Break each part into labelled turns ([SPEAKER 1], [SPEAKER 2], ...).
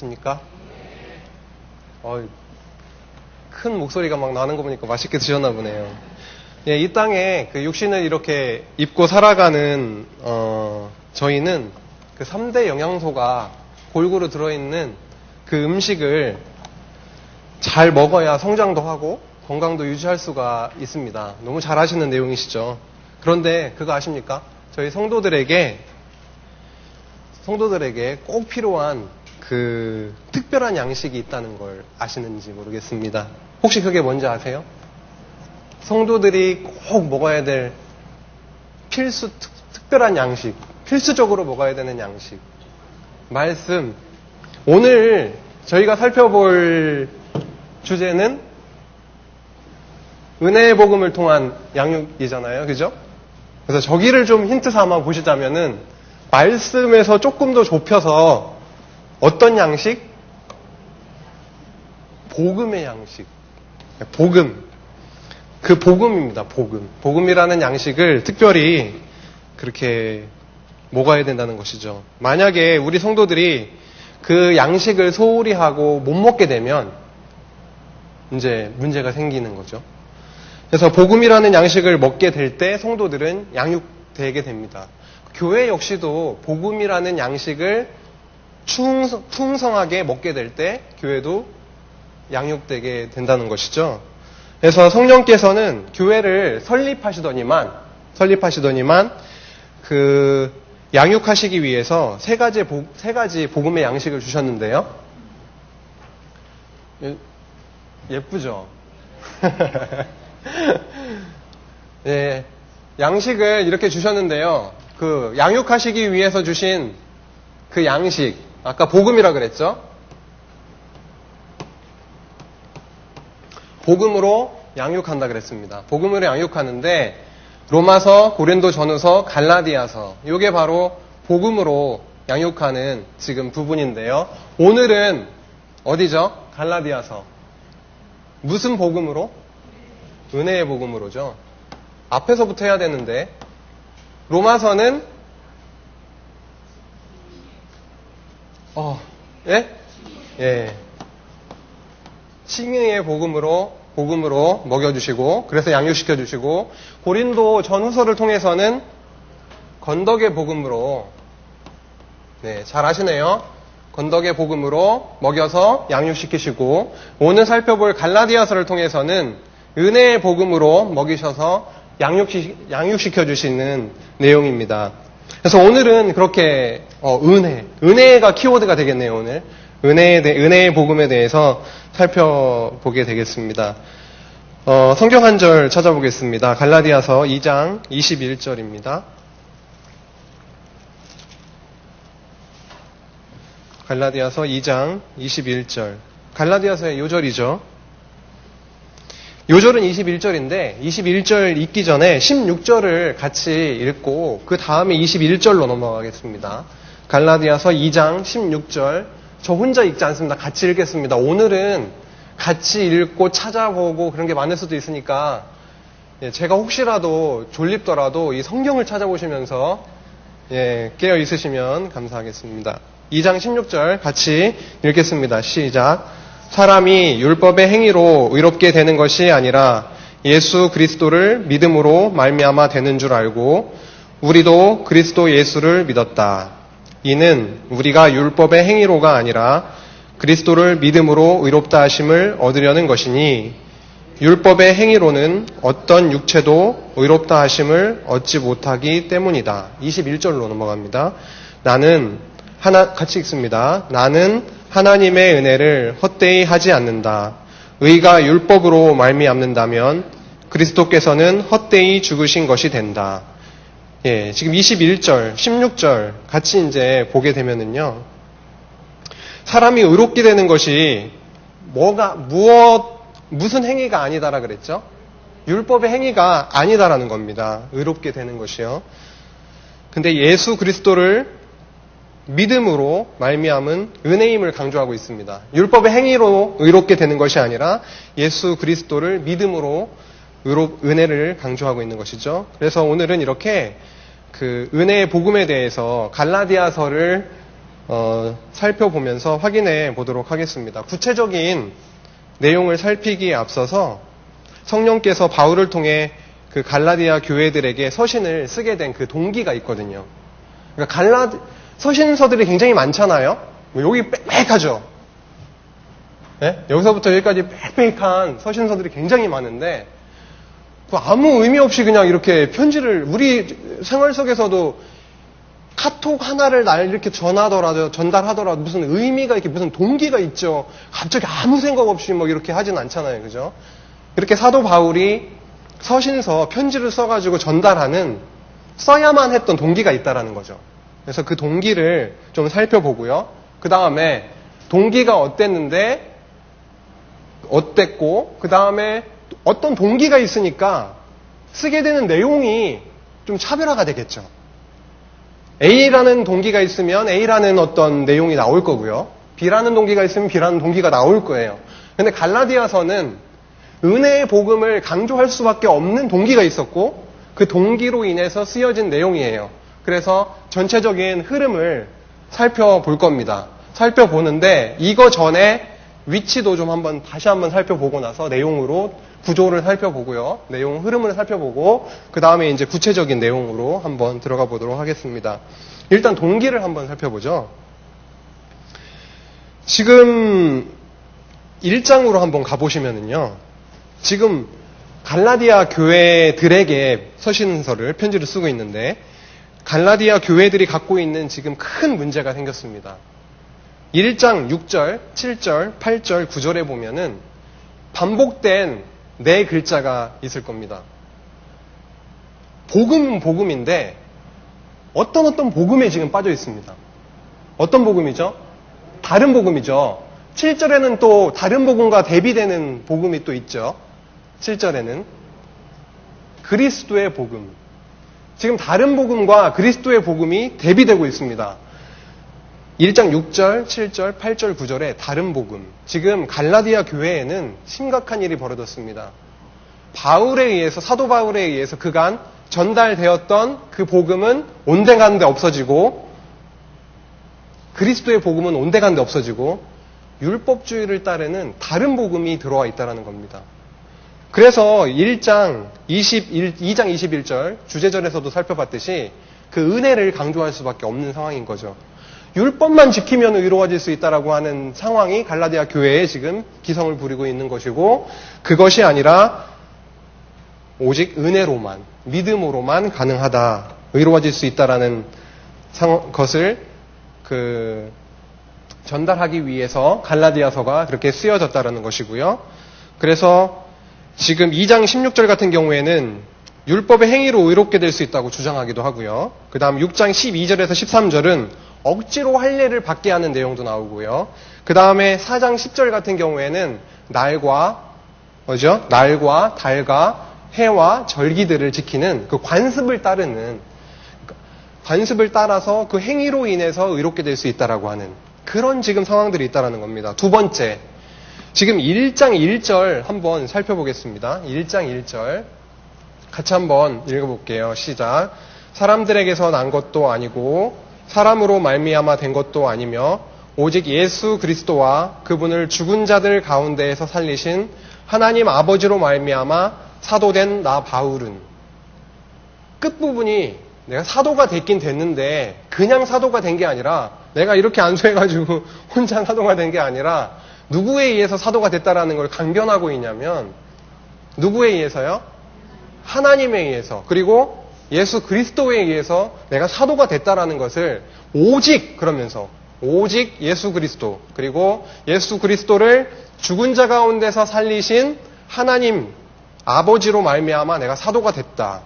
[SPEAKER 1] 드셨습니까? 큰 목소리가 막 나는 거 보니까 맛있게 드셨나 보네요. 예, 이 땅에 그 육신을 이렇게 입고 살아가는 저희는 그 3대 영양소가 골고루 들어있는 그 음식을 잘 먹어야 성장도 하고 건강도 유지할 수가 있습니다. 너무 잘 아시는 내용이시죠? 그런데 그거 아십니까? 저희 성도들에게 꼭 필요한 그 특별한 양식이 있다는 걸 아시는지 모르겠습니다. 혹시 그게 뭔지 아세요? 성도들이 꼭 먹어야 될 특별한 양식, 필수적으로 먹어야 되는 양식. 말씀. 오늘 저희가 살펴볼 주제는 은혜의 복음을 통한 양육이잖아요. 그죠? 그래서 저기를 좀 힌트 삼아 보시자면은 말씀에서 조금 더 좁혀서 어떤 양식? 복음의 양식. 복음. 그 복음입니다. 복음. 복음이라는 양식을 특별히 그렇게 먹어야 된다는 것이죠. 만약에 우리 성도들이 그 양식을 소홀히 하고 못 먹게 되면 이제 문제가 생기는 거죠. 그래서 복음이라는 양식을 먹게 될 때 성도들은 양육되게 됩니다. 교회 역시도 복음이라는 양식을 풍성하게 먹게 될 때 교회도 양육되게 된다는 것이죠. 그래서 성령께서는 교회를 설립하시더니만 그 양육하시기 위해서 세 가지 복음의 양식을 주셨는데요. 예쁘죠? 예, 양식을 이렇게 주셨는데요. 그 양육하시기 위해서 주신 그 양식, 아까 복음이라 그랬죠? 복음으로 양육한다 그랬습니다. 복음으로 양육하는데 로마서, 고린도 전후서, 갈라디아서 이게 바로 복음으로 양육하는 지금 부분인데요. 오늘은 어디죠? 갈라디아서. 무슨 복음으로? 은혜의 복음으로죠. 앞에서부터 해야 되는데 로마서는 예. 칭의의 복음으로 먹여주시고 그래서 양육시켜주시고 고린도 전후서를 통해서는 건덕의 복음으로 잘 아시네요. 건덕의 복음으로 먹여서 양육시키시고 오늘 살펴볼 갈라디아서를 통해서는 은혜의 복음으로 먹이셔서 양육시켜주시는 내용입니다. 그래서 오늘은 그렇게 은혜가 키워드가 되겠네요. 오늘 은혜의 복음에 대해서 살펴보게 되겠습니다. 성경 한 절 찾아보겠습니다. 갈라디아서 2장 21절입니다. 갈라디아서 2장 21절. 갈라디아서의 요절이죠. 요절은 21절인데 21절 읽기 전에 16절을 같이 읽고 그 다음에 21절로 넘어가겠습니다. 갈라디아서 2장 16절. 저 혼자 읽지 않습니다. 같이 읽겠습니다. 오늘은 같이 읽고 찾아보고 그런 게 많을 수도 있으니까 제가 혹시라도 졸립더라도 이 성경을 찾아보시면서 깨어 있으시면 감사하겠습니다. 2장 16절 같이 읽겠습니다. 시작. 사람이 율법의 행위로 의롭게 되는 것이 아니라 예수 그리스도를 믿음으로 말미암아 되는 줄 알고 우리도 그리스도 예수를 믿었다. 이는 우리가 율법의 행위로가 아니라 그리스도를 믿음으로 의롭다 하심을 얻으려는 것이니 율법의 행위로는 어떤 육체도 의롭다 하심을 얻지 못하기 때문이다. 21절로 넘어갑니다. 같이 읽습니다. 나는 하나님의 은혜를 헛되이 하지 않는다. 의가 율법으로 말미암는다면 그리스도께서는 헛되이 죽으신 것이 된다. 지금 21절, 16절 같이 이제 보게 되면은요. 사람이 의롭게 되는 것이 무슨 행위가 아니다라 그랬죠? 율법의 행위가 아니다라는 겁니다. 의롭게 되는 것이요. 근데 예수 그리스도를 믿음으로 말미암은 은혜임을 강조하고 있습니다. 율법의 행위로 의롭게 되는 것이 아니라 예수 그리스도를 믿음으로 은혜를 강조하고 있는 것이죠. 그래서 오늘은 이렇게 그 은혜의 복음에 대해서 갈라디아서를 살펴보면서 확인해 보도록 하겠습니다. 구체적인 내용을 살피기에 앞서서 성령께서 바울을 통해 그 갈라디아 교회들에게 서신을 쓰게 된 그 동기가 있거든요. 그러니까 서신서들이 굉장히 많잖아요. 여기 빽빽하죠. 네? 여기서부터 여기까지 빽빽한 서신서들이 굉장히 많은데 아무 의미 없이 그냥 이렇게 편지를 우리 생활 속에서도 카톡 하나를 날 이렇게 전달하더라도 무슨 의미가 이렇게 무슨 동기가 있죠. 갑자기 아무 생각 없이 뭐 이렇게 하진 않잖아요. 그죠? 이렇게 사도 바울이 서신서, 편지를 써가지고 전달하는 써야만 했던 동기가 있다라는 거죠. 그래서 그 동기를 좀 살펴보고요. 그 다음에 동기가 어땠고, 그 다음에 어떤 동기가 있으니까 쓰게 되는 내용이 좀 차별화가 되겠죠. A라는 동기가 있으면 A라는 어떤 내용이 나올 거고요. B라는 동기가 있으면 B라는 동기가 나올 거예요. 근데 갈라디아서는 은혜의 복음을 강조할 수밖에 없는 동기가 있었고 그 동기로 인해서 쓰여진 내용이에요. 그래서 전체적인 흐름을 살펴볼 겁니다. 살펴보는데 이거 전에 위치도 좀 다시 한번 살펴보고 나서 내용으로 구조를 살펴보고요. 내용 흐름을 살펴보고 그 다음에 이제 구체적인 내용으로 한번 들어가 보도록 하겠습니다. 일단 동기를 한번 살펴보죠. 지금 1장으로 한번 가보시면은요. 지금 갈라디아 교회들에게 서신서를 편지를 쓰고 있는데 갈라디아 교회들이 갖고 있는 지금 큰 문제가 생겼습니다. 1장 6절, 7절, 8절, 9절에 보면은 반복된 네 글자가 있을 겁니다. 복음인데 어떤 복음에 지금 빠져 있습니다. 어떤 복음이죠? 다른 복음이죠. 7절에는 또 다른 복음과 대비되는 복음이 또 있죠. 7절에는 그리스도의 복음. 지금 다른 복음과 그리스도의 복음이 대비되고 있습니다. 1장 6절, 7절, 8절, 9절에 다른 복음. 지금 갈라디아 교회에는 심각한 일이 벌어졌습니다. 사도 바울에 의해서 그간 전달되었던 그 복음은 온데간데 없어지고 그리스도의 복음은 온데간데 없어지고 율법주의를 따르는 다른 복음이 들어와 있다는 겁니다. 그래서 2장 21절 주제절에서도 살펴봤듯이 그 은혜를 강조할 수밖에 없는 상황인 거죠. 율법만 지키면 의로워질 수 있다라고 하는 상황이 갈라디아 교회에 지금 기성을 부리고 있는 것이고 그것이 아니라 오직 은혜로만 믿음으로만 가능하다. 의로워질 수 있다라는 것을 전달하기 위해서 갈라디아서가 그렇게 쓰여졌다라는 것이고요. 그래서 지금 2장 16절 같은 경우에는 율법의 행위로 의롭게 될 수 있다고 주장하기도 하고요. 그 다음 6장 12절에서 13절은 억지로 할례를 받게 하는 내용도 나오고요. 그 다음에 4장 10절 같은 경우에는 날과 달과 해와 절기들을 지키는 그 관습을 따라서 그 행위로 인해서 의롭게 될 수 있다라고 하는 그런 지금 상황들이 있다라는 겁니다. 두 번째, 지금 1장 1절 한번 살펴보겠습니다. 1장 1절 같이 한번 읽어볼게요. 시작. 사람들에게서 난 것도 아니고 사람으로 말미암아 된 것도 아니며 오직 예수 그리스도와 그분을 죽은 자들 가운데에서 살리신 하나님 아버지로 말미암아 사도된 나 바울은 끝부분이 내가 사도가 됐긴 됐는데 그냥 사도가 된 게 아니라 내가 이렇게 안수해가지고 혼자 사도가 된 게 아니라 누구에 의해서 사도가 됐다라는 걸 강변하고 있냐면 누구에 의해서요? 하나님에 의해서 그리고 예수 그리스도에 의해서 내가 사도가 됐다라는 것을 오직 그러면서 오직 예수 그리스도 그리고 예수 그리스도를 죽은 자 가운데서 살리신 하나님 아버지로 말미암아 내가 사도가 됐다.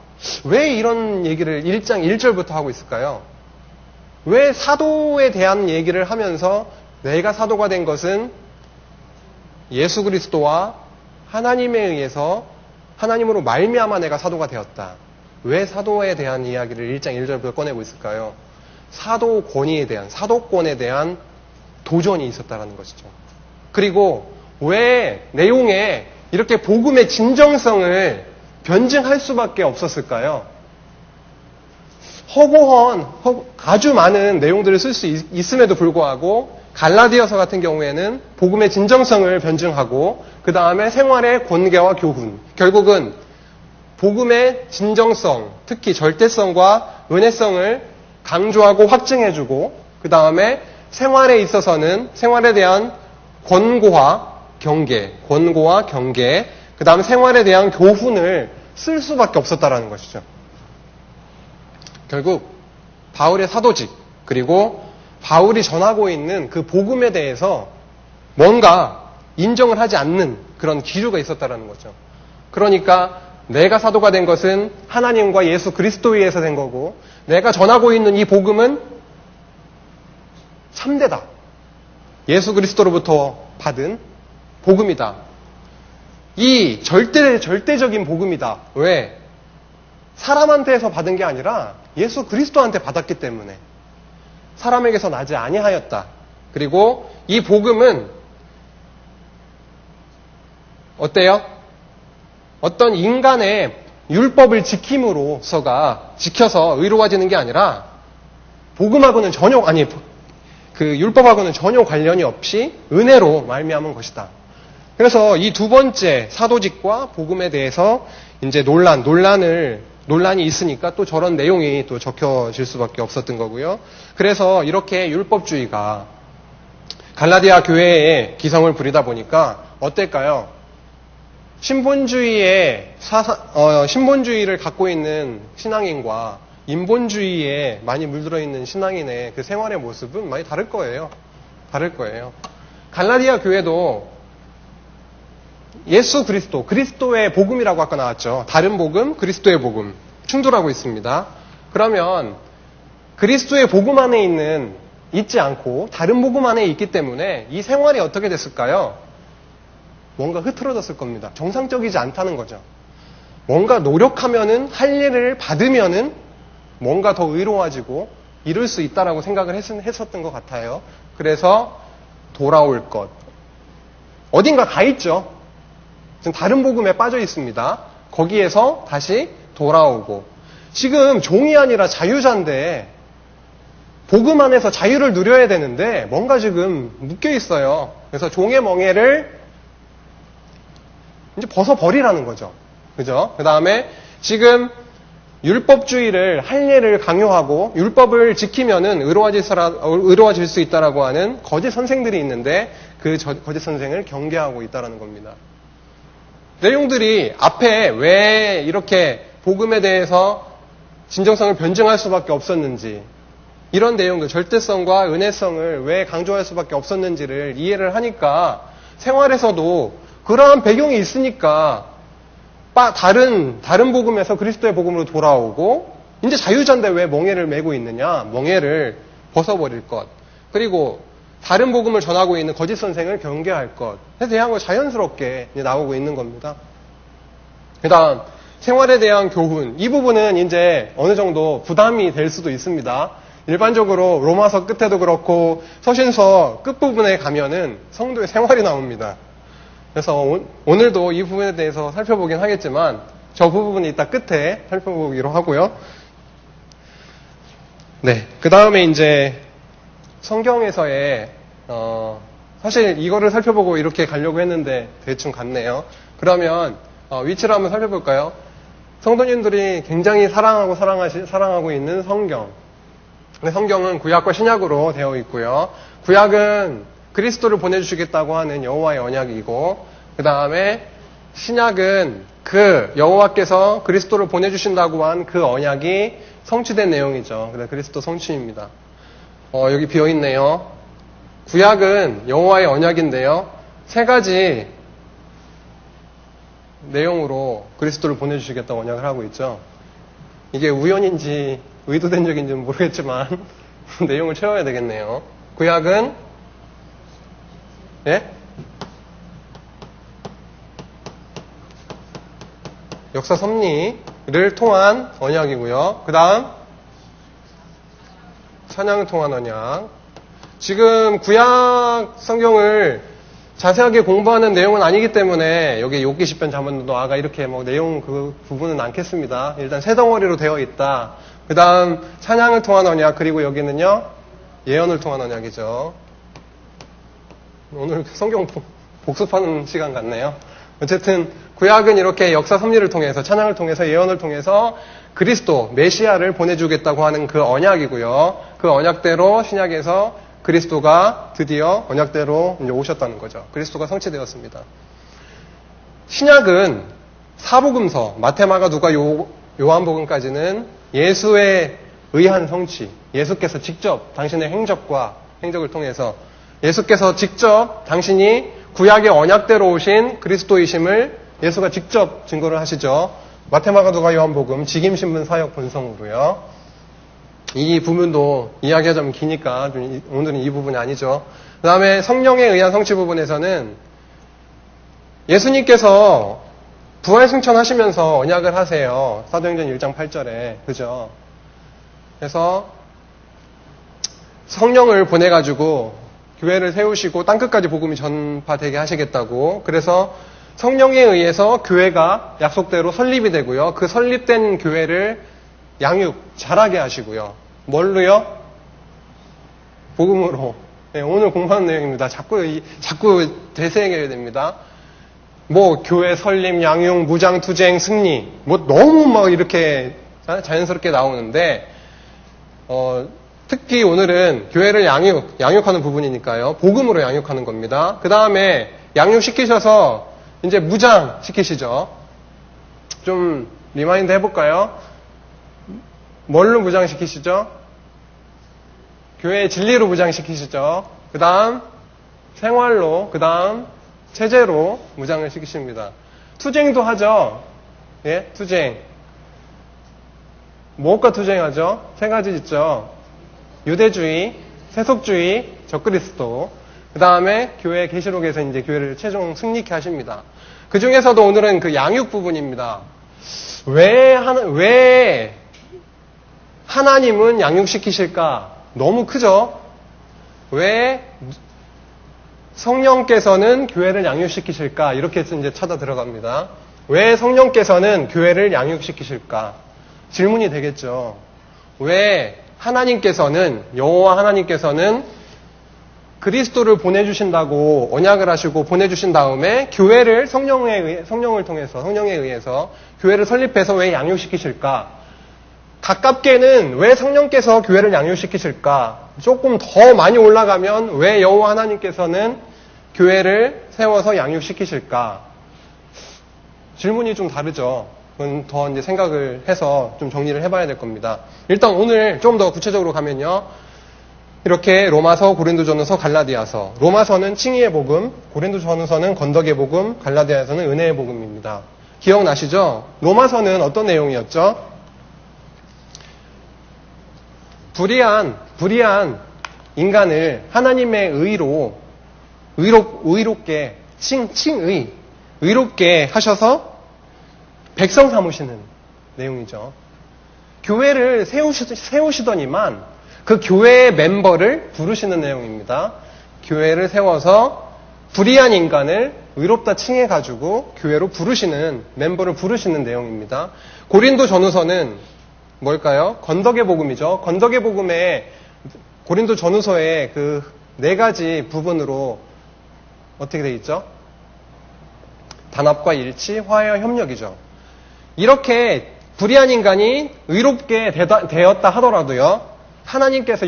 [SPEAKER 1] 왜 이런 얘기를 1장 1절부터 하고 있을까요? 왜 사도에 대한 얘기를 하면서 내가 사도가 된 것은 예수 그리스도와 하나님에 의해서 하나님으로 말미암아 내가 사도가 되었다. 왜 사도에 대한 이야기를 1장 1절부터 꺼내고 있을까요? 사도권에 대한 도전이 있었다는 것이죠. 그리고 왜 내용에 이렇게 복음의 진정성을 변증할 수밖에 없었을까요? 허구한 아주 많은 내용들을 쓸 수 있음에도 불구하고 갈라디아서 같은 경우에는 복음의 진정성을 변증하고 그 다음에 생활의 권계와 교훈, 결국은 복음의 진정성, 특히 절대성과 은혜성을 강조하고 확증해주고 그 다음에 생활에 있어서는 생활에 대한 권고와 경계, 그 다음에 생활에 대한 교훈을 쓸 수밖에 없었다라는 것이죠. 결국 바울의 사도직 그리고 바울이 전하고 있는 그 복음에 대해서 뭔가 인정을 하지 않는 그런 기류가 있었다라는 거죠. 그러니까 내가 사도가 된 것은 하나님과 예수 그리스도에 의해서 된 거고 내가 전하고 있는 이 복음은 참되다. 예수 그리스도로부터 받은 복음이다. 이 절대적인 복음이다. 왜? 사람한테서 받은 게 아니라 예수 그리스도한테 받았기 때문에 사람에게서 나지 아니하였다. 그리고 이 복음은 어때요? 어떤 인간의 율법을 지켜서 의로워지는 게 아니라 복음하고는 전혀 그 율법하고는 전혀 관련이 없이 은혜로 말미암은 것이다. 그래서 이 두 번째 사도직과 복음에 대해서 이제 논란이 있으니까 또 저런 내용이 또 적혀질 수밖에 없었던 거고요. 그래서 이렇게 율법주의가 갈라디아 교회에 기성을 부리다 보니까 어떨까요? 신본주의를 갖고 있는 신앙인과 인본주의에 많이 물들어 있는 신앙인의 그 생활의 모습은 많이 다를 거예요. 갈라디아 교회도 예수 그리스도의 복음이라고 아까 나왔죠. 다른 복음, 그리스도의 복음 충돌하고 있습니다. 그러면 그리스도의 복음 안에 있지 않고 다른 복음 안에 있기 때문에 이 생활이 어떻게 됐을까요? 뭔가 흐트러졌을 겁니다. 정상적이지 않다는 거죠. 뭔가 노력하면은 할 일을 받으면은 뭔가 더 의로워지고 이룰 수 있다라고 생각을 했었던 것 같아요. 그래서 돌아올 것. 어딘가 가 있죠. 지금 다른 복음에 빠져 있습니다. 거기에서 다시 돌아오고. 지금 종이 아니라 자유자인데 복음 안에서 자유를 누려야 되는데 뭔가 지금 묶여 있어요. 그래서 종의 멍에를 이제 벗어버리라는 거죠. 그죠? 그 다음에 지금 율법주의를 할 예를 강요하고 율법을 지키면은 의로워질 수 있다라고 하는 거짓 선생들이 있는데 그 거짓 선생을 경계하고 있다라는 겁니다. 내용들이 앞에 왜 이렇게 복음에 대해서 진정성을 변증할 수밖에 없었는지 이런 내용들, 절대성과 은혜성을 왜 강조할 수밖에 없었는지를 이해를 하니까 생활에서도 그러한 배경이 있으니까 다른 복음에서 그리스도의 복음으로 돌아오고 이제 자유자인데 왜 멍에를 메고 있느냐? 멍에를 벗어버릴 것. 그리고 다른 복음을 전하고 있는 거짓 선생을 경계할 것에 대한 거 자연스럽게 나오고 있는 겁니다. 그 다음 생활에 대한 교훈. 이 부분은 이제 어느 정도 부담이 될 수도 있습니다. 일반적으로 로마서 끝에도 그렇고 서신서 끝부분에 가면은 성도의 생활이 나옵니다. 그래서 오늘도 이 부분에 대해서 살펴보긴 하겠지만 저 부분이 이따 끝에 살펴보기로 하고요. 네, 그 다음에 이제 성경에서의 사실 이거를 살펴보고 이렇게 가려고 했는데 대충 갔네요. 그러면 위치를 한번 살펴볼까요? 성도님들이 굉장히 사랑하고 있는 성경. 성경은 구약과 신약으로 되어 있고요. 구약은 그리스도를 보내주시겠다고 하는 여호와의 언약이고 그 다음에 신약은 그 여호와께서 그리스도를 보내주신다고 한 그 언약이 성취된 내용이죠. 그래서 그리스도 성취입니다. 여기 비어있네요. 구약은 여호와의 언약인데요. 3가지 내용으로 그리스도를 보내주시겠다고 언약을 하고 있죠. 이게 우연인지 의도된 적인지는 모르겠지만 내용을 채워야 되겠네요. 구약은 예? 역사 섭리를 통한 언약이고요. 그 다음 찬양을 통한 언약. 지금 구약 성경을 자세하게 공부하는 내용은 아니기 때문에 여기 욥기 시편 잠언 노아가 이렇게 내용 그 부분은 않겠습니다. 일단 세 덩어리로 되어 있다. 그 다음 찬양을 통한 언약, 그리고 여기는요 예언을 통한 언약이죠. 오늘 성경 복습하는 시간 같네요. 어쨌든 구약은 이렇게 역사 섭리를 통해서, 찬양을 통해서, 예언을 통해서 그리스도 메시아를 보내주겠다고 하는 그 언약이고요. 그 언약대로 신약에서 그리스도가 드디어 언약대로 이제 오셨다는 거죠. 그리스도가 성취되었습니다. 신약은 사복음서, 마태, 마가, 누가, 요한복음까지는 예수의 의한 성취, 예수께서 직접 당신의 행적을 통해서 예수께서 직접 당신이 구약의 언약대로 오신 그리스도이심을 예수가 직접 증거를 하시죠. 마태, 마가, 누가, 요한복음, 직임신분, 사역, 본성으로요. 이 부분도 이야기하자면 기니까 오늘은 이 부분이 아니죠. 그 다음에 성령에 의한 성취 부분에서는 예수님께서 부활 승천하시면서 언약을 하세요. 사도행전 1장 8절에. 그죠? 그래서 성령을 보내가지고 교회를 세우시고 땅끝까지 복음이 전파되게 하시겠다고. 그래서 성령에 의해서 교회가 약속대로 설립이 되고요. 그 설립된 교회를 자라게 하시고요. 뭘로요? 복음으로. 네, 오늘 공부하는 내용입니다. 자꾸 되새겨야 됩니다. 교회 설립, 양육, 무장, 투쟁, 승리. 너무 이렇게 자연스럽게 나오는데, 특히 오늘은 교회를 양육하는 부분이니까요. 복음으로 양육하는 겁니다. 그 다음에 양육시키셔서 이제 무장시키시죠. 좀 리마인드 해볼까요? 뭘로 무장시키시죠? 교회의 진리로 무장시키시죠. 그 다음 생활로, 그 다음 체제로 무장을 시키십니다. 투쟁도 하죠. 예, 투쟁. 무엇과 투쟁하죠? 세 가지 있죠. 유대주의, 세속주의, 적그리스도. 그 다음에 교회 계시록에서 이제 교회를 최종 승리케 하십니다. 그 중에서도 오늘은 그 양육 부분입니다. 왜 하나님은 양육시키실까? 너무 크죠? 왜 성령께서는 교회를 양육시키실까? 이렇게 이제 찾아 들어갑니다. 왜 성령께서는 교회를 양육시키실까? 질문이 되겠죠. 왜 하나님께서는, 여호와 하나님께서는 그리스도를 보내주신다고 언약을 하시고 보내주신 다음에 교회를 성령을 통해서, 성령에 의해서 교회를 설립해서 왜 양육시키실까? 가깝게는 왜 성령께서 교회를 양육시키실까? 조금 더 많이 올라가면 왜 여호와 하나님께서는 교회를 세워서 양육시키실까? 질문이 좀 다르죠. 그건 더 이제 생각을 해서 좀 정리를 해봐야 될 겁니다. 일단 오늘 좀 더 구체적으로 가면요. 이렇게 로마서, 고린도전서, 갈라디아서. 로마서는 칭의의 복음, 고린도전서는 건덕의 복음, 갈라디아서는 은혜의 복음입니다. 기억나시죠? 로마서는 어떤 내용이었죠? 불의한 인간을 하나님의 의롭게, 의롭게 하셔서 백성 삼으시는 내용이죠. 교회를 세우시더니만 그 교회의 멤버를 부르시는 내용입니다. 교회를 세워서 불의한 인간을 의롭다 칭해가지고 교회로 멤버를 부르시는 내용입니다. 고린도 전후서는 뭘까요? 건덕의 복음이죠. 건덕의 복음에 고린도 전후서의 그 네 가지 부분으로 어떻게 되어 있죠? 단합과 일치, 화해와 협력이죠. 이렇게 불의한 인간이 의롭게 되었다 하더라도요, 하나님께서,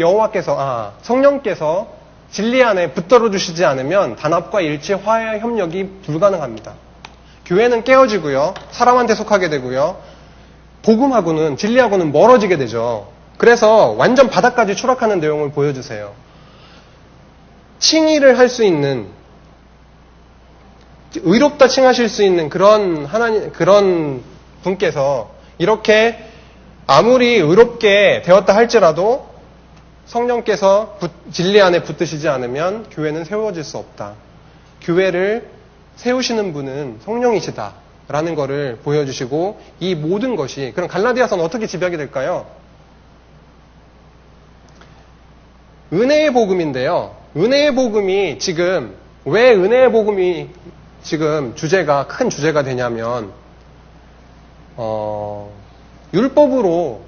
[SPEAKER 1] 성령께서 진리 안에 붙들어 주시지 않으면 단합과 일치, 화해와 협력이 불가능합니다. 교회는 깨어지고요, 사람한테 속하게 되고요, 복음하고는, 진리하고는 멀어지게 되죠. 그래서 완전 바닥까지 추락하는 내용을 보여주세요. 칭의를 할 수 있는, 의롭다 칭하실 수 있는 그런 분께서 이렇게 아무리 의롭게 되었다 할지라도 성령께서 진리 안에 붙드시지 않으면 교회는 세워질 수 없다. 교회를 세우시는 분은 성령이시다라는 것을 보여주시고, 이 모든 것이, 그럼 갈라디아서는 어떻게 집약이 될까요? 은혜의 복음인데요. 은혜의 복음이 지금, 왜 은혜의 복음이 지금 큰 주제가 되냐면, 율법으로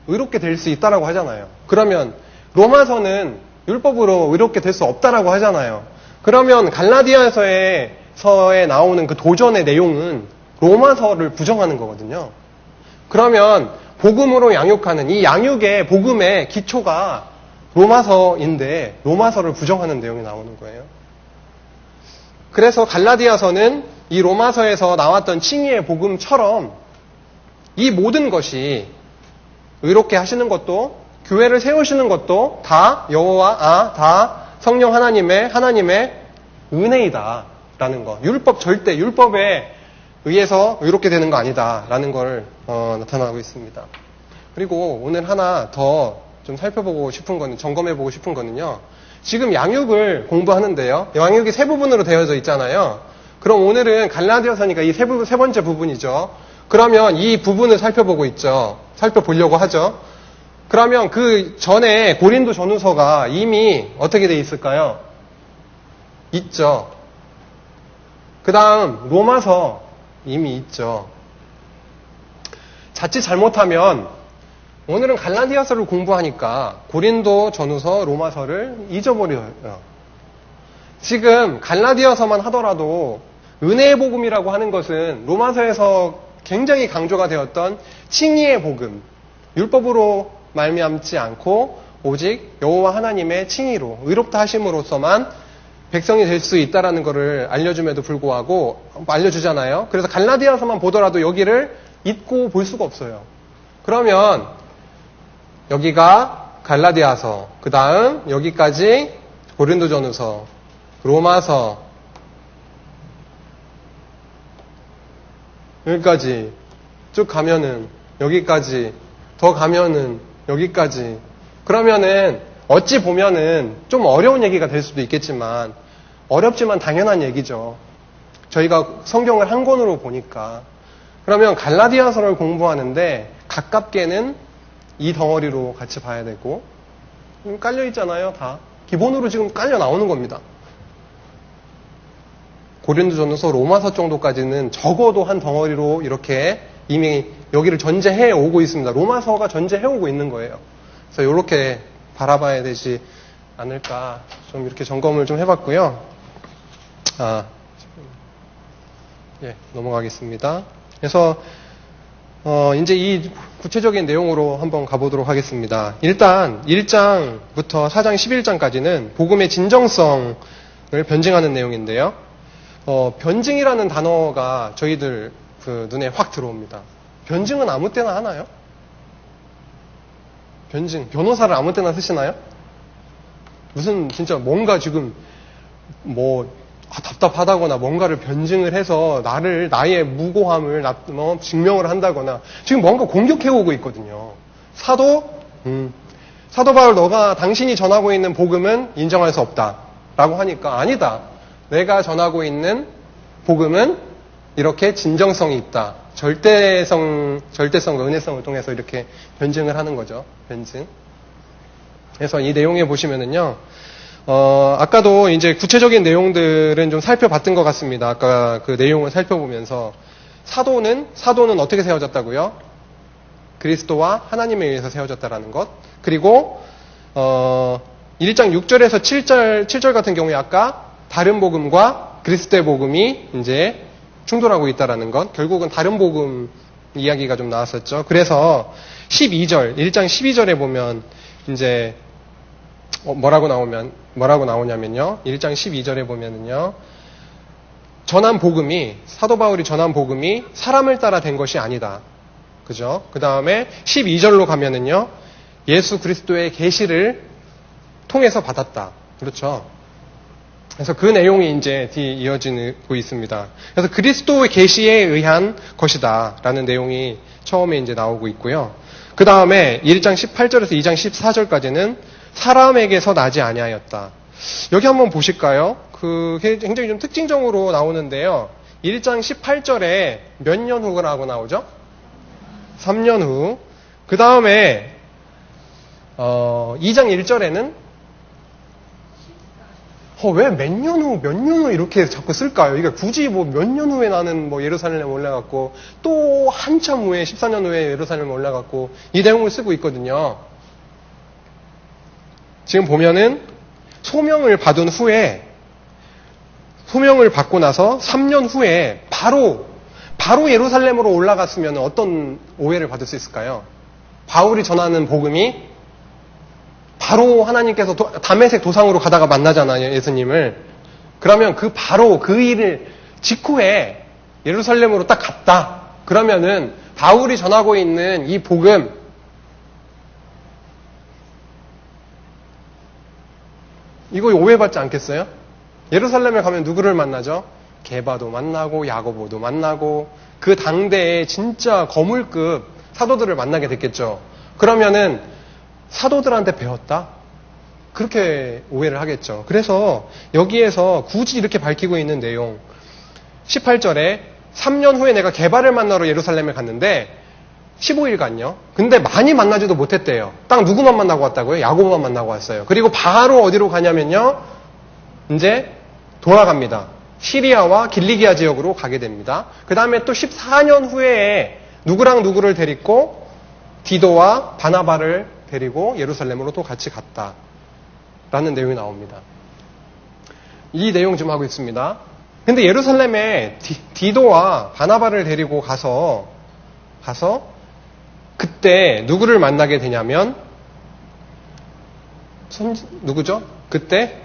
[SPEAKER 1] 의롭게 될 수 있다라고 하잖아요. 그러면 로마서는 율법으로 의롭게 될 수 없다라고 하잖아요. 그러면 갈라디아서에 나오는 그 도전의 내용은 로마서를 부정하는 거거든요. 그러면 복음으로 양육하는 이 양육의 복음의 기초가 로마서인데 로마서를 부정하는 내용이 나오는 거예요. 그래서 갈라디아서는 이 로마서에서 나왔던 칭의의 복음처럼 이 모든 것이 의롭게 하시는 것도 교회를 세우시는 것도 다 다 성령 하나님의 은혜이다라는 거. 율법에 의해서 의롭게 되는 거 아니다라는 걸 나타나고 있습니다. 그리고 오늘 하나 더 좀 살펴보고 싶은 거는 점검해보고 싶은 거는요. 지금 양육을 공부하는데요. 양육이 세 부분으로 되어져 있잖아요. 그럼 오늘은 갈라디아서니까 이 세 번째 부분이죠. 그러면 이 부분을 살펴보려고 하죠. 그러면 그 전에 고린도 전후서가 이미 어떻게 돼 있을까요? 있죠. 그 다음 로마서 이미 있죠. 자칫 잘못하면 오늘은 갈라디아서를 공부하니까 고린도 전후서 로마서를 잊어버려요. 지금 갈라디아서만 하더라도 은혜의 복음이라고 하는 것은 로마서에서 굉장히 강조가 되었던 칭의의 복음, 율법으로 말미암지 않고 오직 여호와 하나님의 칭의로 의롭다 하심으로서만 백성이 될 수 있다라는 것을 알려줌에도 불구하고 알려주잖아요. 그래서 갈라디아서만 보더라도 여기를 잊고 볼 수가 없어요. 그러면 여기가 갈라디아서, 그 다음 여기까지 고린도전후서, 로마서, 여기까지 쭉 가면은 여기까지, 더 가면은 여기까지. 그러면은 어찌 보면은 좀 어려운 얘기가 될 수도 있겠지만 어렵지만 당연한 얘기죠. 저희가 성경을 한 권으로 보니까. 그러면 갈라디아서를 공부하는데 가깝게는 이 덩어리로 같이 봐야 되고 깔려 있잖아요. 다 기본으로 지금 깔려 나오는 겁니다. 고린도전서, 로마서 정도까지는 적어도 한 덩어리로 이렇게 이미 여기를 전제해 오고 있습니다. 로마서가 전제해 오고 있는 거예요. 그래서 이렇게 바라봐야 되지 않을까 좀 이렇게 점검을 좀 해봤고요. 넘어가겠습니다. 그래서 이제 이 구체적인 내용으로 한번 가보도록 하겠습니다. 일단 1장부터 4장 11장까지는 복음의 진정성을 변증하는 내용인데요. 변증이라는 단어가 저희들 그 눈에 확 들어옵니다. 변증은 아무 때나 하나요? 변증, 변호사를 아무 때나 쓰시나요? 무슨 진짜 뭔가 지금 답답하다거나 뭔가를 변증을 해서 나의 무고함을 증명을 한다거나 지금 뭔가 공격해오고 있거든요. 사도 바울 당신이 전하고 있는 복음은 인정할 수 없다라고 하니까 아니다. 내가 전하고 있는 복음은 이렇게 진정성이 있다. 절대성과 은혜성을 통해서 이렇게 변증을 하는 거죠. 변증. 그래서 이 내용에 보시면은요. 아까도 이제 구체적인 내용들은 좀 살펴봤던 것 같습니다. 아까 그 내용을 살펴보면서 사도는 어떻게 세워졌다고요? 그리스도와 하나님에 의해서 세워졌다라는 것. 그리고 1장 6절에서 7절 같은 경우에 아까 다른 복음과 그리스도의 복음이 이제 충돌하고 있다라는 것. 결국은 다른 복음 이야기가 좀 나왔었죠. 그래서 1장 12절에 보면 이제 뭐라고 나오냐면요. 1장 12절에 보면은요. 사도 바울이 전한 복음이 사람을 따라 된 것이 아니다. 그죠? 그 다음에 12절로 가면은요. 예수 그리스도의 계시를 통해서 받았다. 그렇죠? 그래서 그 내용이 이제 이어지고 있습니다. 그래서 그리스도의 계시에 의한 것이다. 라는 내용이 처음에 이제 나오고 있고요. 그 다음에 1장 18절에서 2장 14절까지는 사람에게서 나지 아니하였다. 여기 한번 보실까요? 그게 굉장히 좀 특징적으로 나오는데요. 1장 18절에 몇 년 후라고 나오죠? 3년 후. 그 다음에 2장 1절에는 왜 몇 년 후 이렇게 자꾸 쓸까요? 이게 굳이 뭐 몇 년 후에 나는 뭐 예루살렘에 올라갔고, 또 한참 후에, 14년 후에 예루살렘에 올라갔고, 이 내용을 쓰고 있거든요. 지금 보면은, 소명을 받은 후에, 소명을 받고 나서 3년 후에 바로 예루살렘으로 올라갔으면 어떤 오해를 받을 수 있을까요? 바울이 전하는 복음이 바로 하나님께서 다메섹 도상으로 가다가 만나잖아요, 예수님을. 그러면 바로 그 일을 직후에 예루살렘으로 딱 갔다. 그러면은 바울이 전하고 있는 이 복음, 이거 오해받지 않겠어요? 예루살렘에 가면 누구를 만나죠? 게바도 만나고 야고보도 만나고 그 당대에 진짜 거물급 사도들을 만나게 됐겠죠. 그러면은 사도들한테 배웠다? 그렇게 오해를 하겠죠. 그래서 여기에서 굳이 이렇게 밝히고 있는 내용 18절에 3년 후에 내가 게바를 만나러 예루살렘에 갔는데 15일간요. 근데 많이 만나지도 못했대요. 딱 누구만 만나고 왔다고요? 야고보만 만나고 왔어요. 그리고 바로 어디로 가냐면요. 이제 돌아갑니다. 시리아와 길리기아 지역으로 가게 됩니다. 그 다음에 또 14년 후에 누구랑 누구를 데리고 디도와 바나바를 데리고 예루살렘으로 또 같이 갔다. 라는 내용이 나옵니다. 이 내용 좀 하고 있습니다. 근데 예루살렘에 디도와 바나바를 데리고 가서 그때 누구를 만나게 되냐면 누구죠? 그때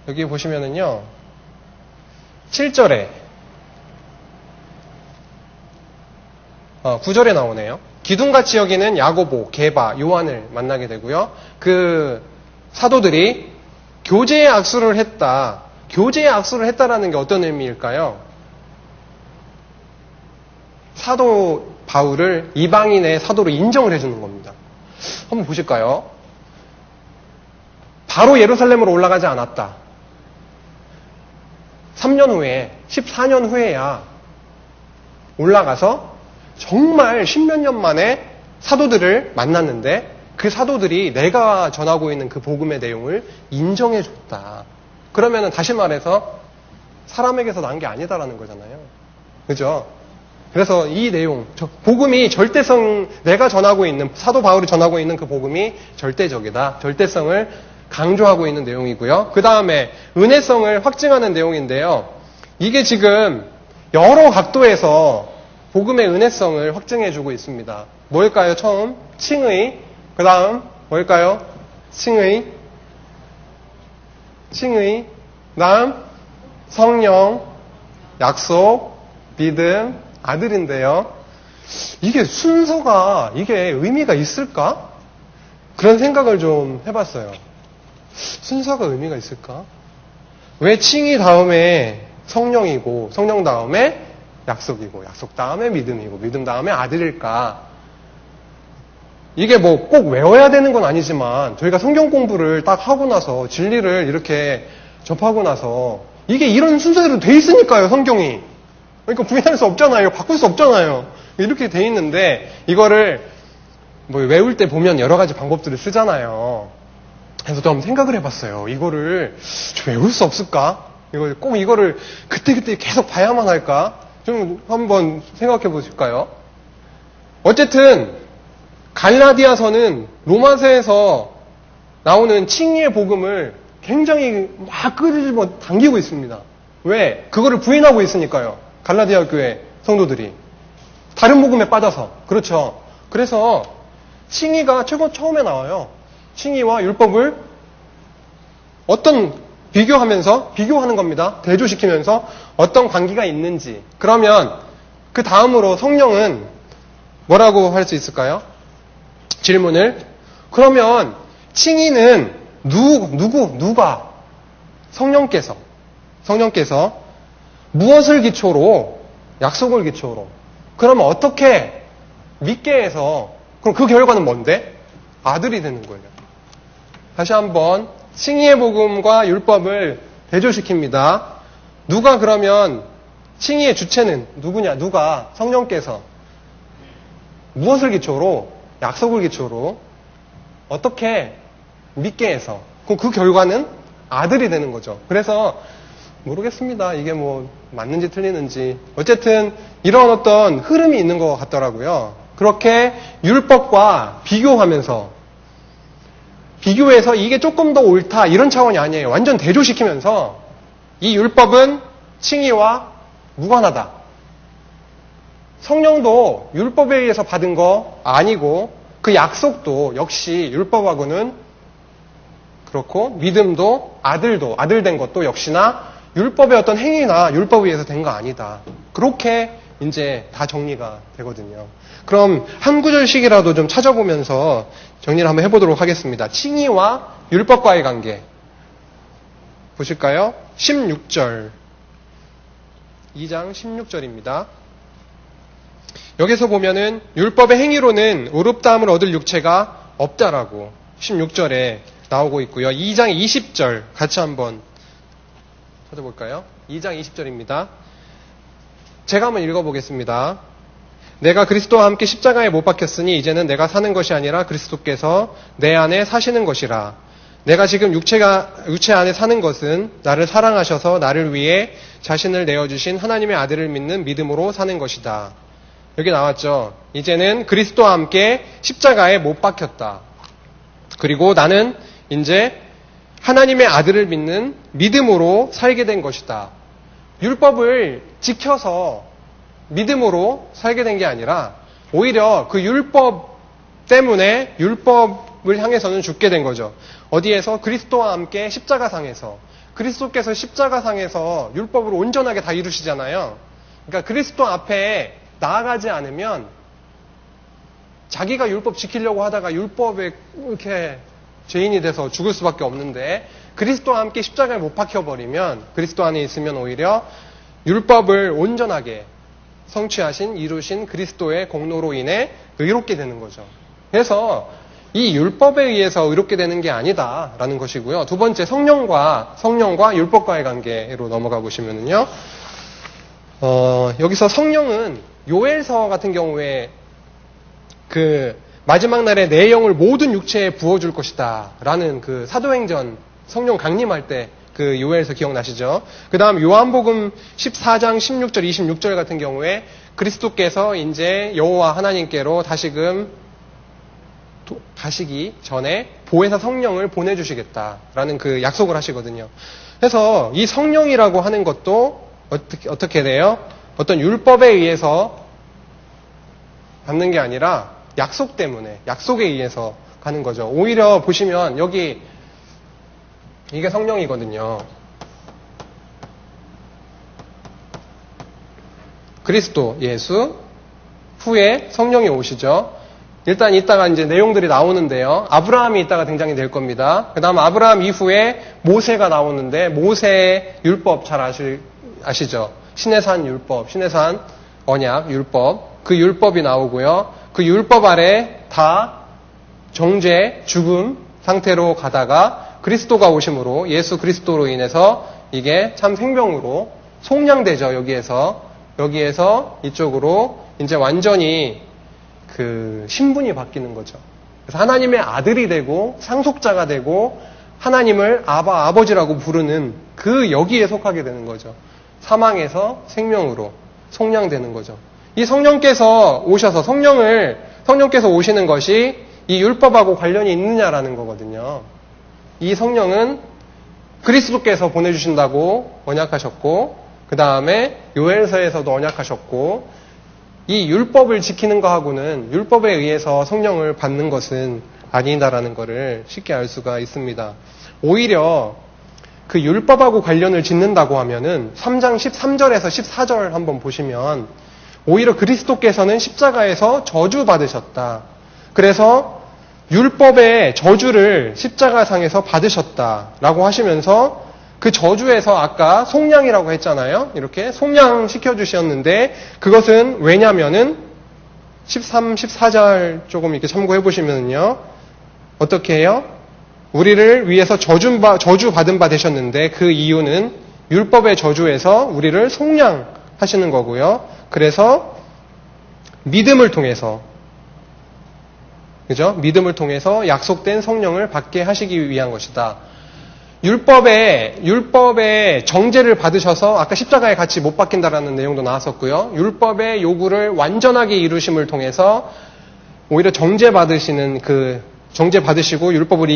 [SPEAKER 1] 여기 보시면은요 7절에 9절에 나오네요. 기둥같이 여기는 야고보, 게바, 요한을 만나게 되고요. 그 사도들이 교제의 악수를 했다. 교제의 악수를 했다라는 게 어떤 의미일까요? 사도 바울을 이방인의 사도로 인정을 해주는 겁니다. 한번 보실까요? 바로 예루살렘으로 올라가지 않았다. 3년 후에, 14년 후에야 올라가서 정말 10몇 년 만에 사도들을 만났는데 그 사도들이 내가 전하고 있는 그 복음의 내용을 인정해줬다. 그러면은 다시 말해서 사람에게서 난 게 아니다라는 거잖아요. 그죠? 그래서 이 내용, 복음이 절대성, 내가 전하고 있는, 사도 바울이 전하고 있는 그 복음이 절대적이다. 절대성을 강조하고 있는 내용이고요. 그 다음에 은혜성을 확증하는 내용인데요. 이게 지금 여러 각도에서 복음의 은혜성을 확증해주고 있습니다. 뭘까요? 처음 칭의, 그 다음 뭘까요? 칭의, 그 다음 성령, 약속, 믿음, 아들인데요. 이게 순서가 이게 의미가 있을까? 그런 생각을 좀 해봤어요. 순서가 의미가 있을까? 왜 칭의 다음에 성령이고 성령 다음에 약속이고 약속 다음에 믿음이고 믿음 다음에 아들일까? 이게 뭐 꼭 외워야 되는 건 아니지만 저희가 성경 공부를 딱 하고 나서 진리를 이렇게 접하고 나서 이게 이런 순서대로 돼 있으니까요, 성경이. 그러니까 부인할 수 없잖아요. 바꿀 수 없잖아요. 이렇게 돼 있는데 이거를 뭐 외울 때 보면 여러 가지 방법들을 쓰잖아요. 그래서 좀 생각을 해봤어요. 이거를 좀 외울 수 없을까? 이거를 그때그때 계속 봐야만 할까? 좀 한번 생각해 보실까요? 어쨌든 갈라디아서는 로마서에서 나오는 칭의의 복음을 굉장히 막 끄집어 당기고 있습니다. 왜? 그거를 부인하고 있으니까요. 갈라디아 교회 성도들이. 다른 복음에 빠져서. 그렇죠. 그래서 칭의가 처음에 나와요. 칭의와 율법을 비교하는 겁니다. 대조시키면서 어떤 관계가 있는지. 그러면 그 다음으로 성령은 뭐라고 할 수 있을까요? 질문을. 그러면 칭의는 누가? 성령께서 무엇을 기초로? 약속을 기초로. 그러면 어떻게 믿게 해서 그럼 그 결과는 뭔데? 아들이 되는 거예요. 다시 한번 칭의의 복음과 율법을 대조시킵니다. 누가 그러면 칭의의 주체는 누구냐? 누가? 성령께서 무엇을 기초로? 약속을 기초로 어떻게 믿게 해서 그럼 그 결과는 아들이 되는 거죠. 그래서 모르겠습니다. 이게 뭐 맞는지 틀리는지. 어쨌든 이런 어떤 흐름이 있는 것 같더라고요. 그렇게 율법과 비교해서 이게 조금 더 옳다 이런 차원이 아니에요. 완전 대조시키면서 이 율법은 칭의와 무관하다. 성령도 율법에 의해서 받은 거 아니고 그 약속도 역시 율법하고는 그렇고 믿음도 아들 된 것도 역시나 율법의 어떤 행위나 율법에 의해서 된 거 아니다. 그렇게 이제 다 정리가 되거든요. 그럼 한 구절씩이라도 좀 찾아보면서 정리를 한번 해보도록 하겠습니다. 칭의와 율법과의 관계 보실까요? 16절 2장 16절입니다. 여기서 보면은 율법의 행위로는 의롭다함을 얻을 육체가 없다라고 16절에 나오고 있고요. 2장 20절 같이 한번 찾아볼까요? 2장 20절입니다. 제가 한번 읽어보겠습니다. 내가 그리스도와 함께 십자가에 못 박혔으니 이제는 내가 사는 것이 아니라 그리스도께서 내 안에 사시는 것이라. 내가 지금 육체 안에 사는 것은 나를 사랑하셔서 나를 위해 자신을 내어주신 하나님의 아들을 믿는 믿음으로 사는 것이다. 여기 나왔죠. 이제는 그리스도와 함께 십자가에 못 박혔다. 그리고 나는 이제 하나님의 아들을 믿는 믿음으로 살게 된 것이다. 율법을 지켜서 믿음으로 살게 된 게 아니라 오히려 그 율법 때문에 율법을 향해서는 죽게 된 거죠. 어디에서? 그리스도와 함께 십자가상에서. 그리스도께서 십자가상에서 율법을 온전하게 다 이루시잖아요. 그러니까 그리스도 앞에 나아가지 않으면 자기가 율법 지키려고 하다가 율법에 이렇게 죄인이 돼서 죽을 수밖에 없는데 그리스도와 함께 십자가에 못 박혀버리면 그리스도 안에 있으면 오히려 율법을 온전하게 성취하신 이루신 그리스도의 공로로 인해 의롭게 되는 거죠. 그래서 이 율법에 의해서 의롭게 되는 게 아니다라는 것이고요. 두 번째 성령과 율법과의 관계로 넘어가 보시면은요. 여기서 성령은 요엘서 같은 경우에 그 마지막 날에 내 영을 모든 육체에 부어줄 것이다 라는 그 사도행전 성령 강림할 때 그 요엘서 기억나시죠? 그 다음 요한복음 14장 16절 26절 같은 경우에 그리스도께서 이제 여호와 하나님께로 다시금 가시기 전에 보혜사 성령을 보내주시겠다라는 그 약속을 하시거든요. 그래서 이 성령이라고 하는 것도 어떻게 돼요? 어떤 율법에 의해서 받는 게 아니라 약속 때문에, 약속에 의해서 가는 거죠. 오히려 보시면 여기 이게 성령이거든요. 그리스도, 예수, 후에 성령이 오시죠. 일단 이따가 이제 내용들이 나오는데요. 아브라함이 이따가 등장이 될 겁니다. 그 다음 아브라함 이후에 모세가 나오는데 모세의 율법 잘 아시죠? 시내산 율법, 시내산 언약 율법. 그 율법이 나오고요. 그 율법 아래 다 정죄, 죽음 상태로 가다가 그리스도가 오심으로 예수 그리스도로 인해서 이게 참 생명으로 속량되죠. 여기에서 이쪽으로 이제 완전히 그 신분이 바뀌는 거죠. 그래서 하나님의 아들이 되고 상속자가 되고 하나님을 아버지라고 부르는 그 여기에 속하게 되는 거죠. 사망에서 생명으로 속량되는 거죠. 이 성령께서 오셔서 성령께서 오시는 것이 이 율법하고 관련이 있느냐라는 거거든요. 이 성령은 그리스도께서 보내주신다고 언약하셨고 그 다음에 요엘서에서도 언약하셨고 이 율법을 지키는 거하고는 율법에 의해서 성령을 받는 것은 아니다라는 것을 쉽게 알 수가 있습니다. 오히려 그 율법하고 관련을 짓는다고 하면은 3장 13절에서 14절 한번 보시면 오히려 그리스도께서는 십자가에서 저주받으셨다. 그래서 율법의 저주를 십자가상에서 받으셨다라고 하시면서 그 저주에서 아까 속량이라고 했잖아요. 이렇게 속량시켜 주셨는데 그것은 왜냐면은 13, 14절 조금 이렇게 참고해 보시면요. 어떻게 해요? 우리를 위해서 저주받은 바 되셨는데 그 이유는 율법의 저주에서 우리를 속량하시는 거고요. 그래서 믿음을 통해서 그죠? 믿음을 통해서 약속된 성령을 받게 하시기 위한 것이다. 율법의 정죄를 받으셔서 아까 십자가에 같이 못 박힌다라는 내용도 나왔었고요. 율법의 요구를 완전하게 이루심을 통해서 오히려 정죄 받으시고 율법을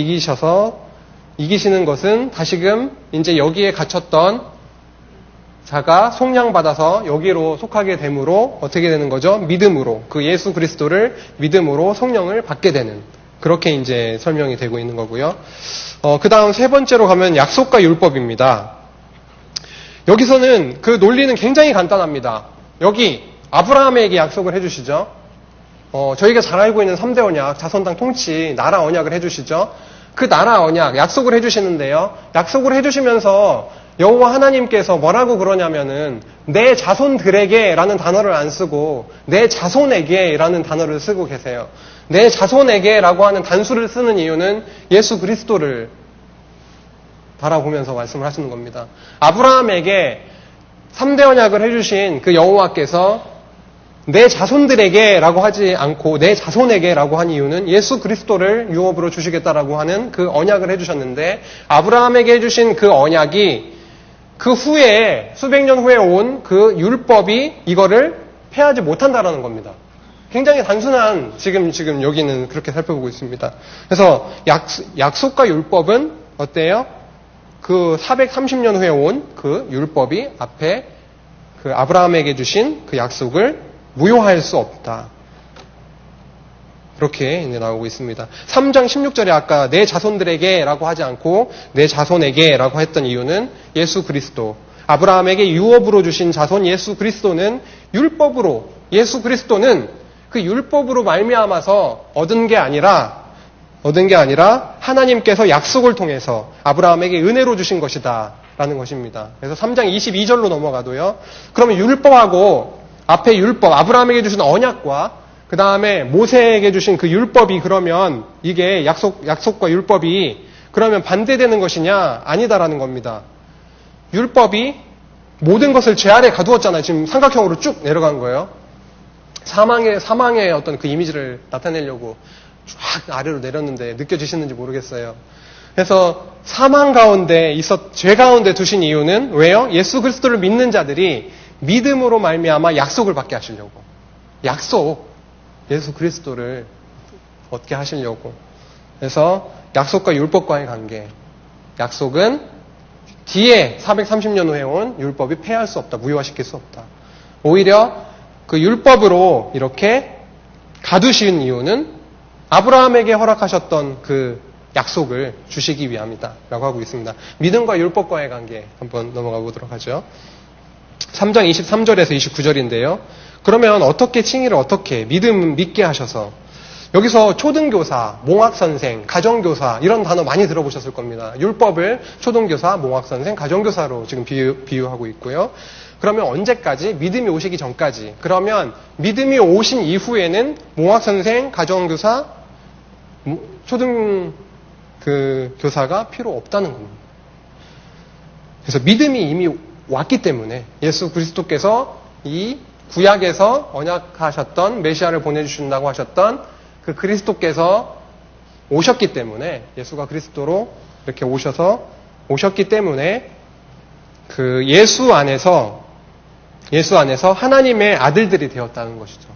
[SPEAKER 1] 이기시는 것은 다시금 이제 여기에 갇혔던 자가 속량받아서 여기로 속하게 되므로 어떻게 되는 거죠? 믿음으로, 그 예수 그리스도를 믿음으로 성령을 받게 되는, 그렇게 이제 설명이 되고 있는 거고요. 그 다음 세 번째로 가면 약속과 율법입니다. 여기서는 그 논리는 굉장히 간단합니다. 여기 아브라함에게 약속을 해주시죠. 저희가 잘 알고 있는 3대 언약, 자손당 통치, 나라 언약을 해주시죠. 그 나라 언약, 약속을 해주시는데요. 약속을 해주시면서 여호와 하나님께서 뭐라고 그러냐면은 내 자손들에게 라는 단어를 안 쓰고 내 자손에게 라는 단어를 쓰고 계세요. 내 자손에게 라고 하는 단수를 쓰는 이유는 예수 그리스도를 바라보면서 말씀을 하시는 겁니다. 아브라함에게 3대 언약을 해주신 그 여호와께서 내 자손들에게 라고 하지 않고 내 자손에게 라고 한 이유는 예수 그리스도를 유업으로 주시겠다라고 하는 그 언약을 해주셨는데, 아브라함에게 해주신 그 언약이 그 후에 수백 년 후에 온 그 율법이 이거를 폐하지 못한다라는 겁니다. 굉장히 단순한 지금 여기는 그렇게 살펴보고 있습니다. 그래서 약속과 율법은 어때요? 그 430년 후에 온 그 율법이 앞에 그 아브라함에게 주신 그 약속을 무효할 수 없다. 그렇게 이제 나오고 있습니다. 3장 16절에 아까 내 자손들에게 라고 하지 않고 내 자손에게 라고 했던 이유는 예수 그리스도, 아브라함에게 유업으로 주신 자손 예수 그리스도는 율법으로, 예수 그리스도는 그 율법으로 말미암아서 얻은 게 아니라 하나님께서 약속을 통해서 아브라함에게 은혜로 주신 것이다 라는 것입니다. 그래서 3장 22절로 넘어가도요. 그러면 율법하고 앞에 율법, 아브라함에게 주신 언약과 그 다음에 모세에게 주신 그 율법이 그러면 이게 약속과 율법이 그러면 반대되는 것이냐? 아니다라는 겁니다. 율법이 모든 것을 죄 아래 가두었잖아요. 지금 삼각형으로 쭉 내려간 거예요. 사망의 어떤 그 이미지를 나타내려고 쫙 아래로 내렸는데 느껴지시는지 모르겠어요. 그래서 사망 가운데 죄 가운데 두신 이유는 왜요? 예수 그리스도를 믿는 자들이 믿음으로 말미암아 약속을 받게 하시려고. 예수 그리스도를 얻게 하시려고. 그래서 약속과 율법과의 관계. 약속은 뒤에 430년 후에 온 율법이 폐할 수 없다. 무효화시킬 수 없다. 오히려 그 율법으로 이렇게 가두신 이유는 아브라함에게 허락하셨던 그 약속을 주시기 위함이다. 라고 하고 있습니다. 믿음과 율법과의 관계 한번 넘어가 보도록 하죠. 3장 23절에서 29절인데요. 그러면 어떻게 칭의를 어떻게 믿게 하셔서, 여기서 초등교사, 몽학선생, 가정교사 이런 단어 많이 들어보셨을 겁니다. 율법을 초등교사, 몽학선생, 가정교사로 지금 비유하고 있고요. 그러면 언제까지? 믿음이 오시기 전까지. 그러면 믿음이 오신 이후에는 몽학선생, 가정교사, 초등 교사가 필요 없다는 겁니다. 그래서 믿음이 이미 왔기 때문에 예수 그리스도께서 이 구약에서 언약하셨던 메시아를 보내주신다고 하셨던 그 그리스도께서 오셨기 때문에, 예수가 그리스도로 이렇게 오셨기 때문에 그 예수 안에서 하나님의 아들들이 되었다는 것이죠.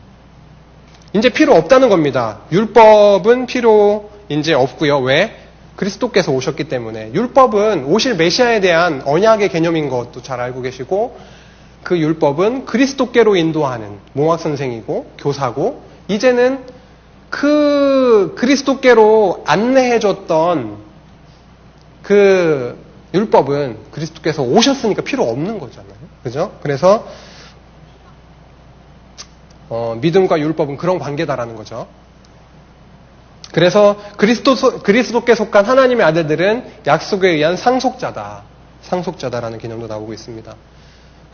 [SPEAKER 1] 이제 필요 없다는 겁니다. 율법은 필요 이제 없고요. 왜? 그리스도께서 오셨기 때문에. 율법은 오실 메시아에 대한 언약의 개념인 것도 잘 알고 계시고, 그 율법은 그리스도께로 인도하는 몽학선생이고 교사고, 이제는 그 그리스도께로 안내해줬던 그 율법은 그리스도께서 오셨으니까 필요 없는 거잖아요. 그죠? 그래서 믿음과 율법은 그런 관계다라는 거죠. 그래서 그리스도께 속한 하나님의 아들들은 약속에 의한 상속자다라는 개념도 나오고 있습니다.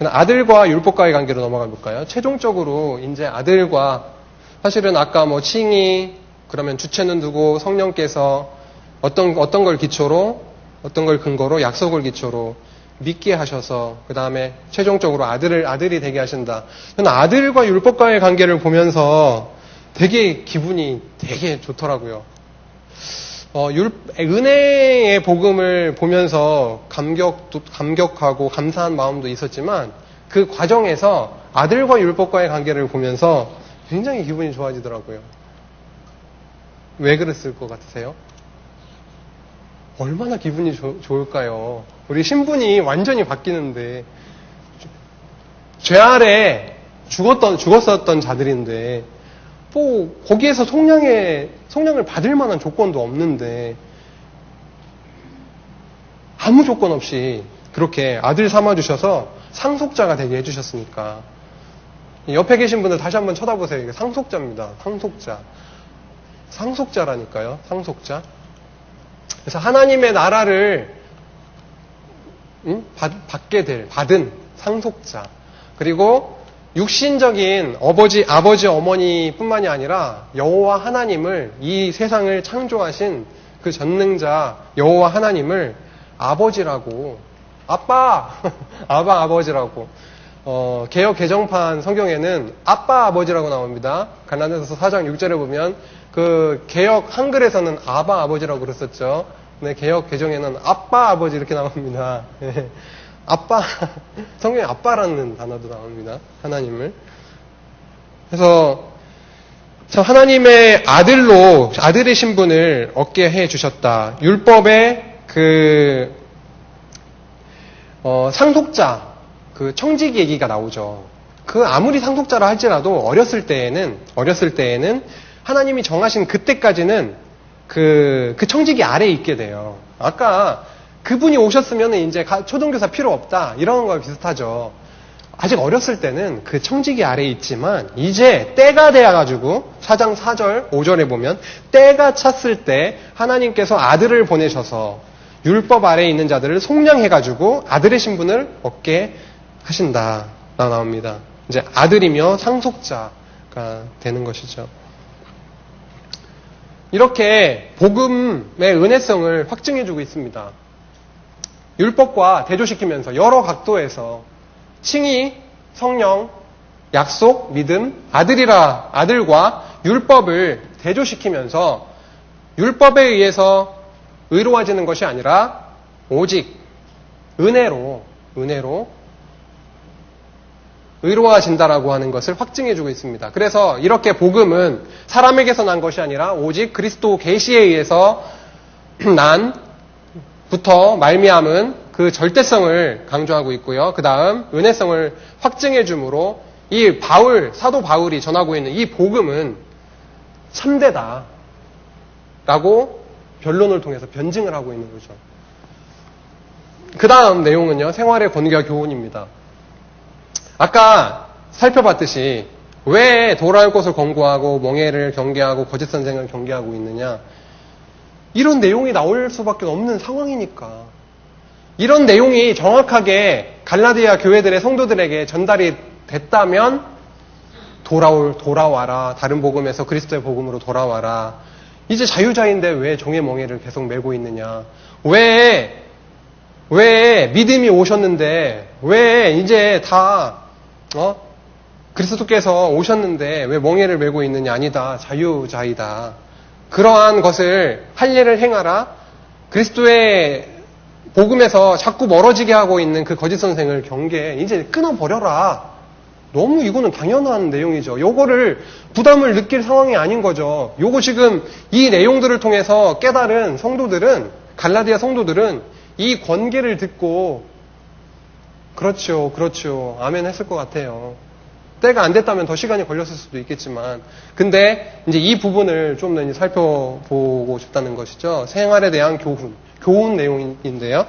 [SPEAKER 1] 아들과 율법과의 관계로 넘어가 볼까요? 최종적으로 이제 아들과, 사실은 아까 칭의, 그러면 주체는 두고 성령께서 어떤 걸 근거로 약속을 기초로 믿게 하셔서 그 다음에 최종적으로 아들이 되게 하신다. 저는 아들과 율법과의 관계를 보면서 되게 기분이 되게 좋더라고요. 은혜의 복음을 보면서 감격하고 감사한 마음도 있었지만 그 과정에서 아들과 율법과의 관계를 보면서 굉장히 기분이 좋아지더라고요. 왜 그랬을 것 같으세요? 얼마나 기분이 좋을까요? 우리 신분이 완전히 바뀌는데 죄 아래 죽었었던 자들인데 뭐 거기에서 속량을 받을 만한 조건도 없는데 아무 조건 없이 그렇게 아들 삼아주셔서 상속자가 되게 해주셨으니까 옆에 계신 분들 다시 한번 쳐다보세요. 이게 상속자입니다. 상속자라니까요. 상속자. 그래서 하나님의 나라를 받은 상속자. 그리고 육신적인 아버지, 어머니뿐만이 아니라 여호와 하나님을 이 세상을 창조하신 그 전능자 여호와 하나님을 아버지라고 아버지라고 개역 개정판 성경에는 아버지라고 나옵니다. 갈라디아서 4장 6절에 보면 그 개역 한글에서는 아버지라고 그랬었죠. 근데 개역 개정에는 아버지 이렇게 나옵니다. 성경에 아빠라는 단어도 나옵니다. 하나님을. 그래서 참 하나님의 아들의 신분을 얻게 해 주셨다. 율법의 상속자, 그 청지기 얘기가 나오죠. 그 아무리 상속자라 할지라도 어렸을 때에는 하나님이 정하신 그때까지는 그 청지기 아래에 있게 돼요. 아까 그분이 오셨으면 이제 초등교사 필요 없다. 이런 거와 비슷하죠. 아직 어렸을 때는 그 청지기 아래에 있지만 이제 때가 되어가지고 4장 4절 5절에 보면 때가 찼을 때 하나님께서 아들을 보내셔서 율법 아래에 있는 자들을 속량해가지고 아들의 신분을 얻게 하신다. 나옵니다. 이제 아들이며 상속자가 되는 것이죠. 이렇게 복음의 은혜성을 확증해주고 있습니다. 율법과 대조시키면서 여러 각도에서 칭의, 성령, 약속, 믿음, 아들과 율법을 대조시키면서 율법에 의해서 의로워지는 것이 아니라 오직 은혜로 의로워진다라고 하는 것을 확증해주고 있습니다. 그래서 이렇게 복음은 사람에게서 난 것이 아니라 오직 그리스도 계시에 의해서 말미암은 그 절대성을 강조하고 있고요. 그 다음 은혜성을 확증해 주므로 이 사도 바울이 전하고 있는 이 복음은 참되다 라고 변론을 통해서 변증을 하고 있는 거죠. 그 다음 내용은요. 생활의 권위와 교훈입니다. 아까 살펴봤듯이 왜 돌아올 것을 권고하고 멍해를 경계하고 거짓 선생을 경계하고 있느냐. 이런 내용이 나올 수밖에 없는 상황이니까. 이런 내용이 정확하게 갈라디아 교회들의 성도들에게 전달이 됐다면 돌아와라. 다른 복음에서 그리스도의 복음으로 돌아와라. 이제 자유자인데 왜 종의 멍에를 계속 메고 있느냐. 왜 믿음이 오셨는데 왜 이제 다 그리스도께서 오셨는데 왜 멍에를 메고 있느냐. 아니다. 자유자이다. 그러한 것을 할 일을 행하라. 그리스도의 복음에서 자꾸 멀어지게 하고 있는 그 거짓 선생을 이제 끊어버려라. 너무 이거는 당연한 내용이죠. 요거를 부담을 느낄 상황이 아닌 거죠. 요거 지금 이 내용들을 통해서 깨달은 성도들은, 갈라디아 성도들은 이 권계를 듣고 그렇죠. 아멘 했을 것 같아요. 때가 안 됐다면 더 시간이 걸렸을 수도 있겠지만, 근데 이제 이 부분을 좀 더 살펴보고 싶다는 것이죠. 생활에 대한 교훈 내용인데요.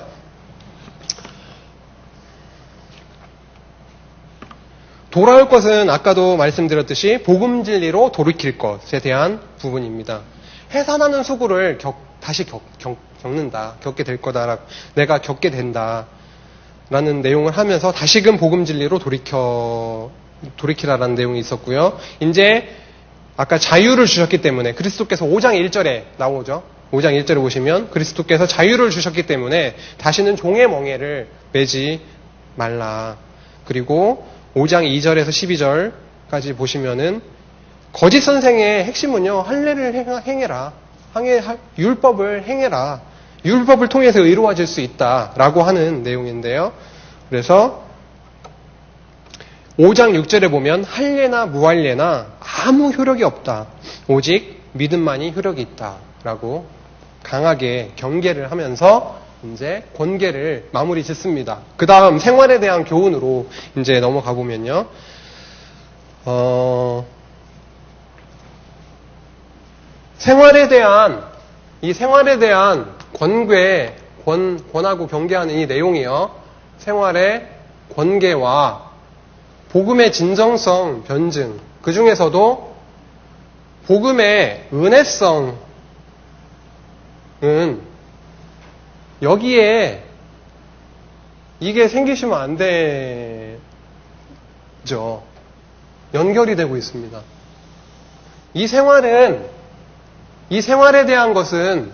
[SPEAKER 1] 돌아올 것은 아까도 말씀드렸듯이 복음 진리로 돌이킬 것에 대한 부분입니다. 해산하는 수고를 다시 겪는다. 겪게 될 거다. 내가 겪게 된다. 라는 내용을 하면서 다시금 복음 진리로 돌이키라라는 내용이 있었고요. 이제 아까 자유를 주셨기 때문에 그리스도께서 5장 1절에 나오죠. 5장 1절에 보시면 그리스도께서 자유를 주셨기 때문에 다시는 종의 멍에를 매지 말라. 그리고 5장 2절에서 12절까지 보시면은 거짓 선생의 핵심은요. 할례를 행해라. 율법을 행해라. 율법을 통해서 이루어질 수 있다라고 하는 내용인데요. 그래서 5장 6절에 보면 할례나 무할례나 아무 효력이 없다. 오직 믿음만이 효력이 있다라고 강하게 경계를 하면서 이제 권계를 마무리 짓습니다. 그 다음 생활에 대한 교훈으로 이제 넘어가 보면요. 생활에 대한 권하고 경계하는 이 내용이요. 생활의 권계와 복음의 진정성 변증, 그 중에서도 복음의 은혜성은 여기에 이게 생기시면 안 되죠. 연결이 되고 있습니다. 이 생활에 대한 것은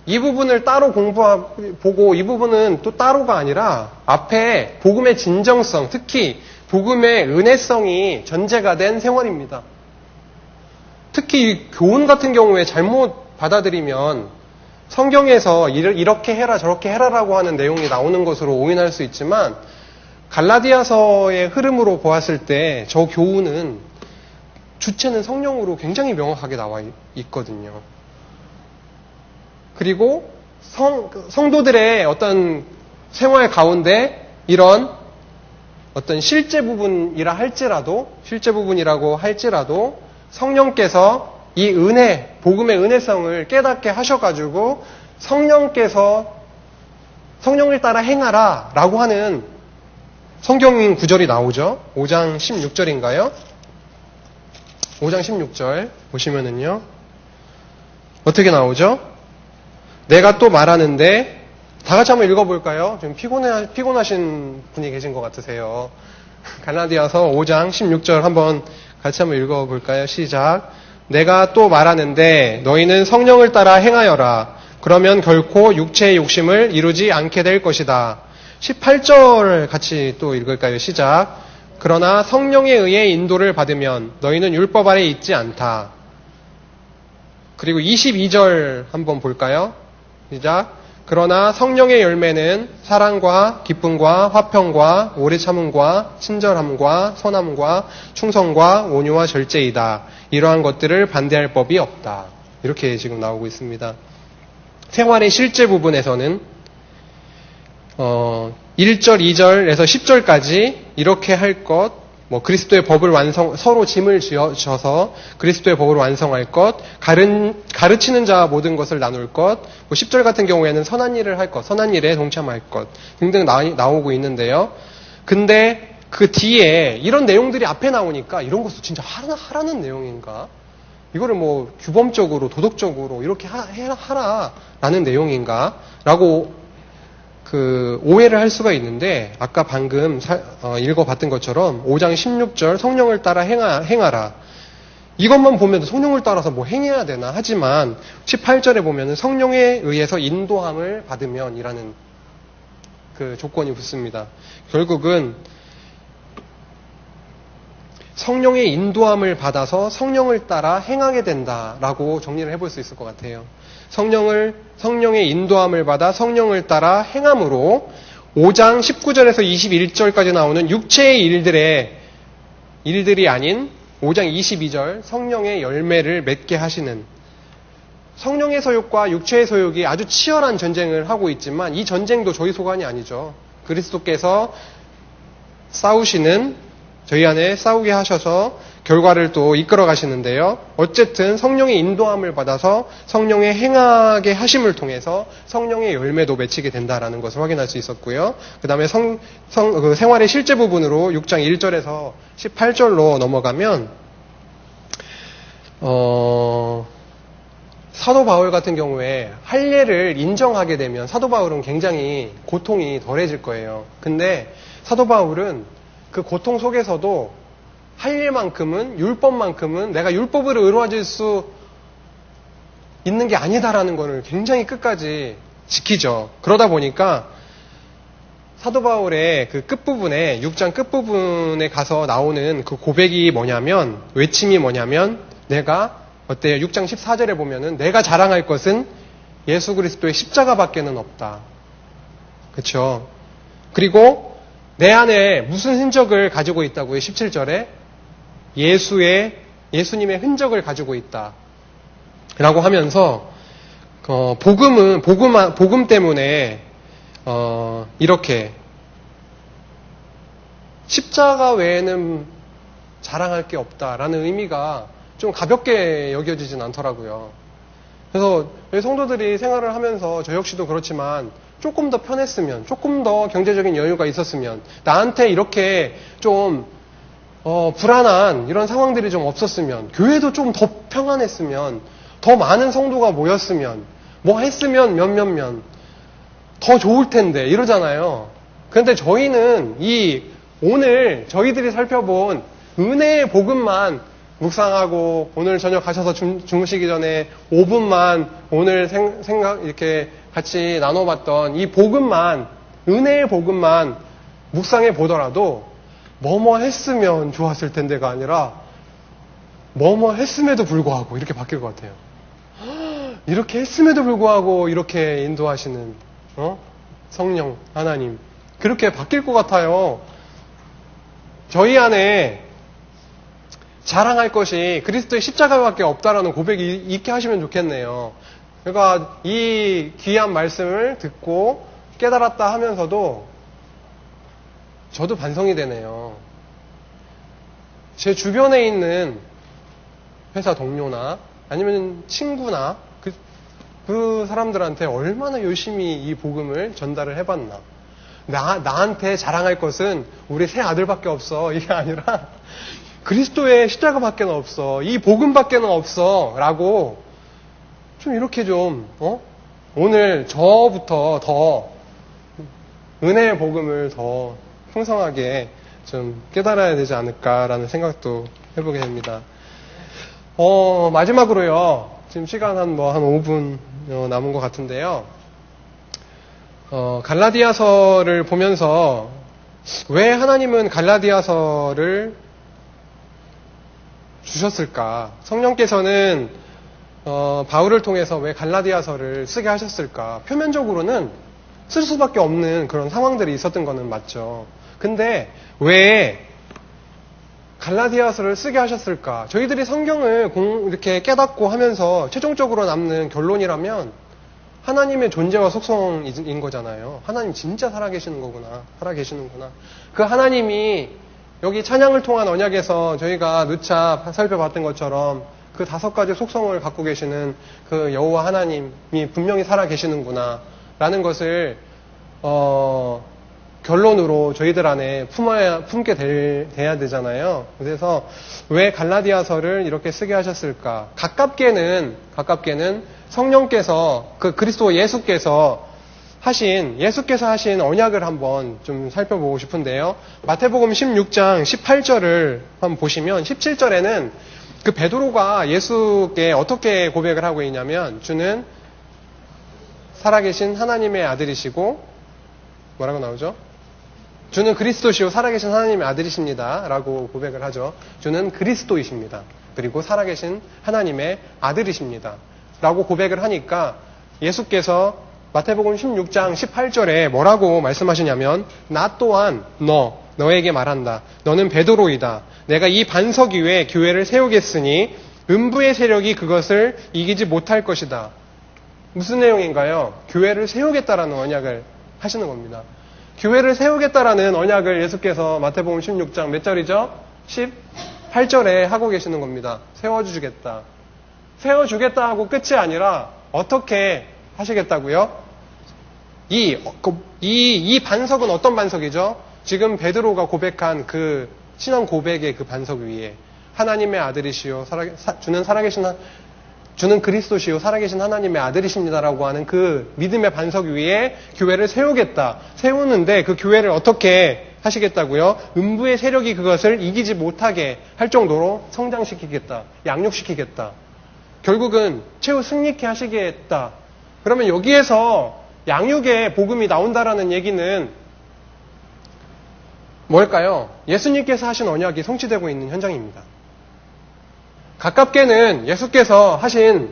[SPEAKER 1] 이 부분을 따로 보고 이 부분은 또 따로가 아니라 앞에 복음의 진정성, 특히 복음의 은혜성이 전제가 된 생활입니다. 특히 이 교훈 같은 경우에 잘못 받아들이면 성경에서 이렇게 해라 저렇게 해라라고 하는 내용이 나오는 것으로 오인할 수 있지만 갈라디아서의 흐름으로 보았을 때 저 교훈은 주체는 성령으로 굉장히 명확하게 나와 있거든요. 그리고 성도들의 어떤 생활 가운데 이런 어떤 실제 부분이라고 할지라도 성령께서 이 은혜, 복음의 은혜성을 깨닫게 하셔가지고 성령을 따라 행하라 라고 하는 성경 구절이 나오죠. 5장 16절인가요? 5장 16절 보시면은요. 어떻게 나오죠? 내가 또 말하는데 다 같이 한번 읽어볼까요? 좀 피곤하신 분이 계신 것 같으세요. 갈라디아서 5장 16절 한번 같이 한번 읽어볼까요? 시작. 내가 또 말하는데 너희는 성령을 따라 행하여라. 그러면 결코 육체의 욕심을 이루지 않게 될 것이다. 18절 같이 또 읽을까요? 시작. 그러나 성령에 의해 인도를 받으면 너희는 율법 아래 있지 않다. 그리고 22절 한번 볼까요? 시작. 그러나 성령의 열매는 사랑과 기쁨과 화평과 오래 참음과 친절함과 선함과 충성과 온유와 절제이다. 이러한 것들을 반대할 법이 없다. 이렇게 지금 나오고 있습니다. 생활의 실제 부분에서는 1절, 2절에서 10절까지 이렇게 할 것, 그리스도의 법을 서로 짐을 지어서 그리스도의 법을 완성할 것, 가르치는 자와 모든 것을 나눌 것, 10절 같은 경우에는 선한 일을 할 것, 선한 일에 동참할 것 등등 나오고 있는데요. 근데 그 뒤에 이런 내용들이 앞에 나오니까 이런 것도 진짜 하라는 내용인가? 이거를 규범적으로, 도덕적으로 이렇게 하라라는 내용인가? 라고 오해를 할 수가 있는데, 아까 방금 읽어봤던 것처럼 5장 16절 성령을 따라 행하라. 이것만 보면 성령을 따라서 행해야 되나? 하지만 18절에 보면 성령에 의해서 인도함을 받으면 이라는 그 조건이 붙습니다. 결국은 성령의 인도함을 받아서 성령을 따라 행하게 된다라고 정리를 해볼 수 있을 것 같아요. 성령의 인도함을 받아 성령을 따라 행함으로 5장 19절에서 21절까지 나오는 육체의 일들이 아닌 5장 22절 성령의 열매를 맺게 하시는, 성령의 소욕과 육체의 소욕이 아주 치열한 전쟁을 하고 있지만 이 전쟁도 저희 소관이 아니죠. 그리스도께서 저희 안에 싸우게 하셔서 결과를 또 이끌어 가시는데요. 어쨌든 성령의 인도함을 받아서 성령의 행하게 하심을 통해서 성령의 열매도 맺히게 된다라는 것을 확인할 수 있었고요. 그 다음에 생활의 실제 부분으로 6장 1절에서 18절로 넘어가면 사도 바울 같은 경우에 할례를 인정하게 되면 사도 바울은 굉장히 고통이 덜해질 거예요. 근데 사도 바울은 그 고통 속에서도 할례만큼은, 율법만큼은 내가 율법으로 이루어질 수 있는 게 아니다라는 것을 굉장히 끝까지 지키죠. 그러다 보니까 사도 바울의 그 끝부분에, 6장 끝부분에 가서 나오는 그 고백이 외침이 뭐냐면, 내가 어때요? 6장 14절에 보면은 내가 자랑할 것은 예수 그리스도의 십자가밖에는 없다. 그렇죠? 그리고 내 안에 무슨 흔적을 가지고 있다고요? 17절에 예수님의 흔적을 가지고 있다. 라고 하면서 복음 때문에 이렇게 십자가 외에는 자랑할 게 없다라는 의미가 좀 가볍게 여겨지진 않더라고요. 그래서 저희 성도들이 생활을 하면서 저 역시도 그렇지만 조금 더 편했으면, 조금 더 경제적인 여유가 있었으면, 나한테 이렇게 좀 불안한 이런 상황들이 좀 없었으면, 교회도 좀 더 평안했으면, 더 많은 성도가 모였으면, 뭐 했으면 더 좋을 텐데 이러잖아요. 그런데 저희는 오늘 저희들이 살펴본 은혜의 복음만 묵상하고 오늘 저녁 가셔서 주무시기 전에 5분만 오늘 이렇게 같이 나눠봤던 이 복음만, 은혜의 복음만 묵상해 보더라도 뭐뭐 했으면 좋았을 텐데가 아니라 뭐뭐 했음에도 불구하고 이렇게 바뀔 것 같아요. 이렇게 했음에도 불구하고 이렇게 인도하시는 성령 하나님 그렇게 바뀔 것 같아요. 저희 안에 자랑할 것이 그리스도의 십자가밖에 없다라는 고백이 있게 하시면 좋겠네요. 그러니까 이 귀한 말씀을 듣고 깨달았다 하면서도 저도 반성이 되네요. 제 주변에 있는 회사 동료나 아니면 친구나 그 사람들한테 얼마나 열심히 이 복음을 전달을 해봤나. 나한테 자랑할 것은 우리 새 아들밖에 없어. 이게 아니라 그리스도의 십자가밖에 없어. 이 복음밖에 없어. 라고 좀 이렇게 좀 오늘 저부터 더 은혜의 복음을 더 풍성하게 좀 깨달아야 되지 않을까라는 생각도 해보게 됩니다. 마지막으로요. 지금 시간 한 5분 남은 것 같은데요. 갈라디아서를 보면서 왜 하나님은 갈라디아서를 주셨을까? 성령께서는 바울을 통해서 왜 갈라디아서를 쓰게 하셨을까? 표면적으로는 쓸 수밖에 없는 그런 상황들이 있었던 거는 맞죠. 근데 왜 갈라디아서를 쓰게 하셨을까? 저희들이 성경을 이렇게 깨닫고 하면서 최종적으로 남는 결론이라면 하나님의 존재와 속성인 거잖아요. 하나님 진짜 살아계시는 거구나. 살아계시는구나. 그 하나님이 여기 찬양을 통한 언약에서 저희가 누차 살펴봤던 것처럼 그 5가지 속성을 갖고 계시는 그 여호와 하나님이 분명히 살아계시는구나 라는 것을 결론으로 저희들 안에 품게 돼야 되잖아요. 그래서 왜 갈라디아서를 이렇게 쓰게 하셨을까? 가깝게는 성령께서 그리스도 예수께서 하신 언약을 한번 좀 살펴보고 싶은데요. 마태복음 16장 18절을 한번 보시면 17절에는 그 베드로가 예수께 어떻게 고백을 하고 있냐면 주는 살아계신 하나님의 아들이시고 뭐라고 나오죠? 주는 그리스도시요 살아계신 하나님의 아들이십니다. 라고 고백을 하죠. 주는 그리스도이십니다. 그리고 살아계신 하나님의 아들이십니다. 라고 고백을 하니까 예수께서 마태복음 16장 18절에 뭐라고 말씀하시냐면 나 또한 너에게 말한다. 너는 베드로이다. 내가 이 반석 위에 교회를 세우겠으니 음부의 세력이 그것을 이기지 못할 것이다. 무슨 내용인가요? 교회를 세우겠다라는 언약을 하시는 겁니다. 교회를 세우겠다라는 언약을 예수께서 마태복음 16장 몇 절이죠? 18절에 하고 계시는 겁니다. 세워주겠다. 세워주겠다 하고 끝이 아니라 어떻게 하시겠다고요? 이 반석은 어떤 반석이죠? 지금 베드로가 고백한 그 신앙 고백의 그 반석 위에 하나님의 아들이시요 주는 그리스도시요 살아계신 하나님의 아들이십니다라고 하는 그 믿음의 반석 위에 교회를 세우겠다. 세우는데 그 교회를 어떻게 하시겠다고요? 음부의 세력이 그것을 이기지 못하게 할 정도로 성장시키겠다. 양육시키겠다. 결국은 최후 승리케 하시겠다. 그러면 여기에서 양육의 복음이 나온다라는 얘기는 뭘까요? 예수님께서 하신 언약이 성취되고 있는 현장입니다. 가깝게는 예수께서 하신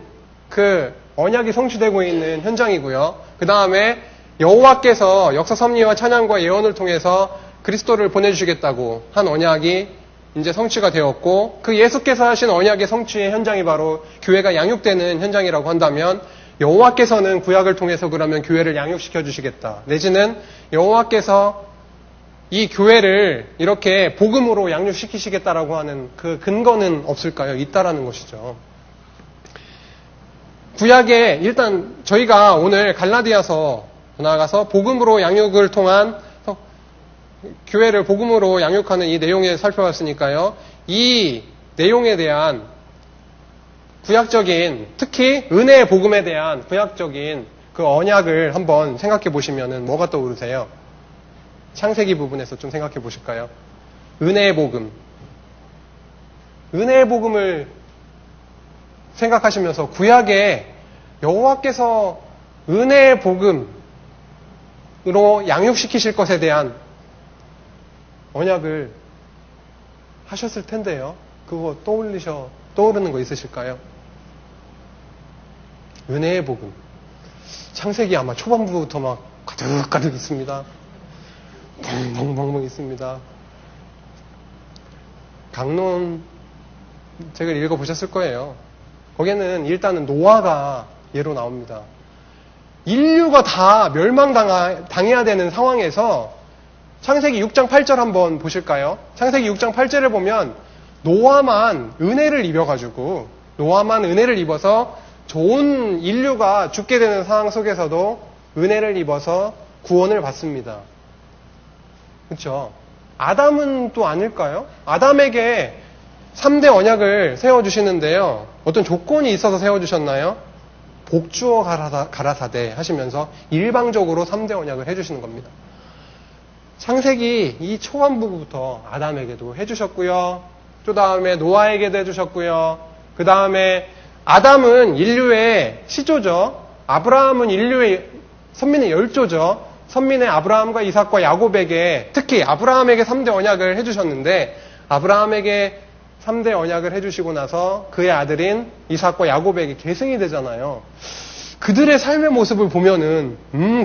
[SPEAKER 1] 그 언약이 성취되고 있는 현장이고요. 그 다음에 여호와께서 역사 섭리와 찬양과 예언을 통해서 그리스도를 보내주시겠다고 한 언약이 이제 성취가 되었고, 그 예수께서 하신 언약의 성취의 현장이 바로 교회가 양육되는 현장이라고 한다면, 여호와께서는 구약을 통해서 그러면 교회를 양육시켜 주시겠다, 내지는 여호와께서 이 교회를 이렇게 복음으로 양육시키시겠다라고 하는 그 근거는 없을까요? 있다라는 것이죠. 구약에 일단 저희가 오늘 갈라디아서 나아가서 복음으로 양육을 통한 교회를 복음으로 양육하는 이 내용에 살펴봤으니까요. 이 내용에 대한 구약적인, 특히 은혜의 복음에 대한 구약적인 그 언약을 한번 생각해 보시면은 뭐가 떠오르세요? 창세기 부분에서 좀 생각해 보실까요? 은혜의 복음. 은혜의 복음을 생각하시면서 구약에 여호와께서 은혜의 복음으로 양육시키실 것에 대한 언약을 하셨을 텐데요. 그거 떠오르는 거 있으실까요? 은혜의 복음. 창세기 아마 초반부부터 막 가득가득 있습니다. 벙벙벙벙 있습니다. 강론 책을 읽어보셨을 거예요. 거기에는 일단은 노아가 예로 나옵니다. 인류가 다 멸망당해야 되는 상황에서 창세기 6장 8절 한번 보실까요? 창세기 6장 8절을 보면 노아만 은혜를 입어서 좋은 인류가 죽게 되는 상황 속에서도 은혜를 입어서 구원을 받습니다. 그렇죠? 아담은 또 아닐까요? 아담에게 3대 언약을 세워주시는데요. 어떤 조건이 있어서 세워주셨나요? 복주어 가라사대 하시면서 일방적으로 3대 언약을 해주시는 겁니다. 창세기 이 초반부부터 아담에게도 해주셨고요. 또 다음에 노아에게도 해주셨고요. 그 다음에 아담은 인류의 시조죠. 아브라함은 인류의 선민의 열조죠. 선민의 아브라함과 이삭과 야곱에게, 특히 아브라함에게 3대 언약을 해주셨는데, 아브라함에게 3대 언약을 해주시고 나서 그의 아들인 이삭과 야곱에게 계승이 되잖아요. 그들의 삶의 모습을 보면은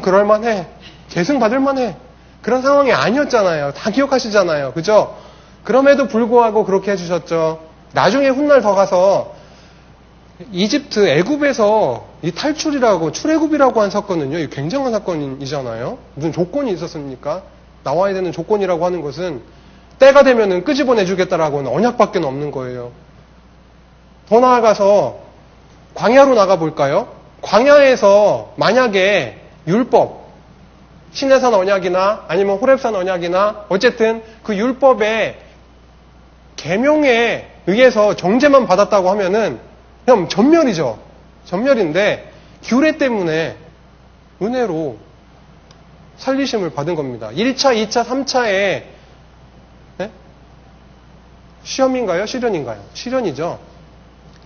[SPEAKER 1] 그럴만해, 계승받을만해, 그런 상황이 아니었잖아요. 다 기억하시잖아요. 그죠? 그럼에도 불구하고 그렇게 해주셨죠. 나중에 훗날 더 가서 이집트, 애굽에서 이 탈출이라고, 출애굽이라고 한 사건은요, 이 굉장한 사건이잖아요. 무슨 조건이 있었습니까? 나와야 되는 조건이라고 하는 것은 때가 되면은 끄집어내주겠다라고는 언약밖에 없는 거예요. 더 나아가서 광야로 나가볼까요? 광야에서 만약에 율법, 시내산 언약이나 아니면 호렙산 언약이나 어쨌든 그 율법의 계명에 의해서 정죄만 받았다고 하면은 그냥 전멸이죠. 전멸인데 규례 때문에 은혜로 살리심을 받은 겁니다. 1차, 2차, 3차에 시험인가요? 시련인가요? 시련이죠.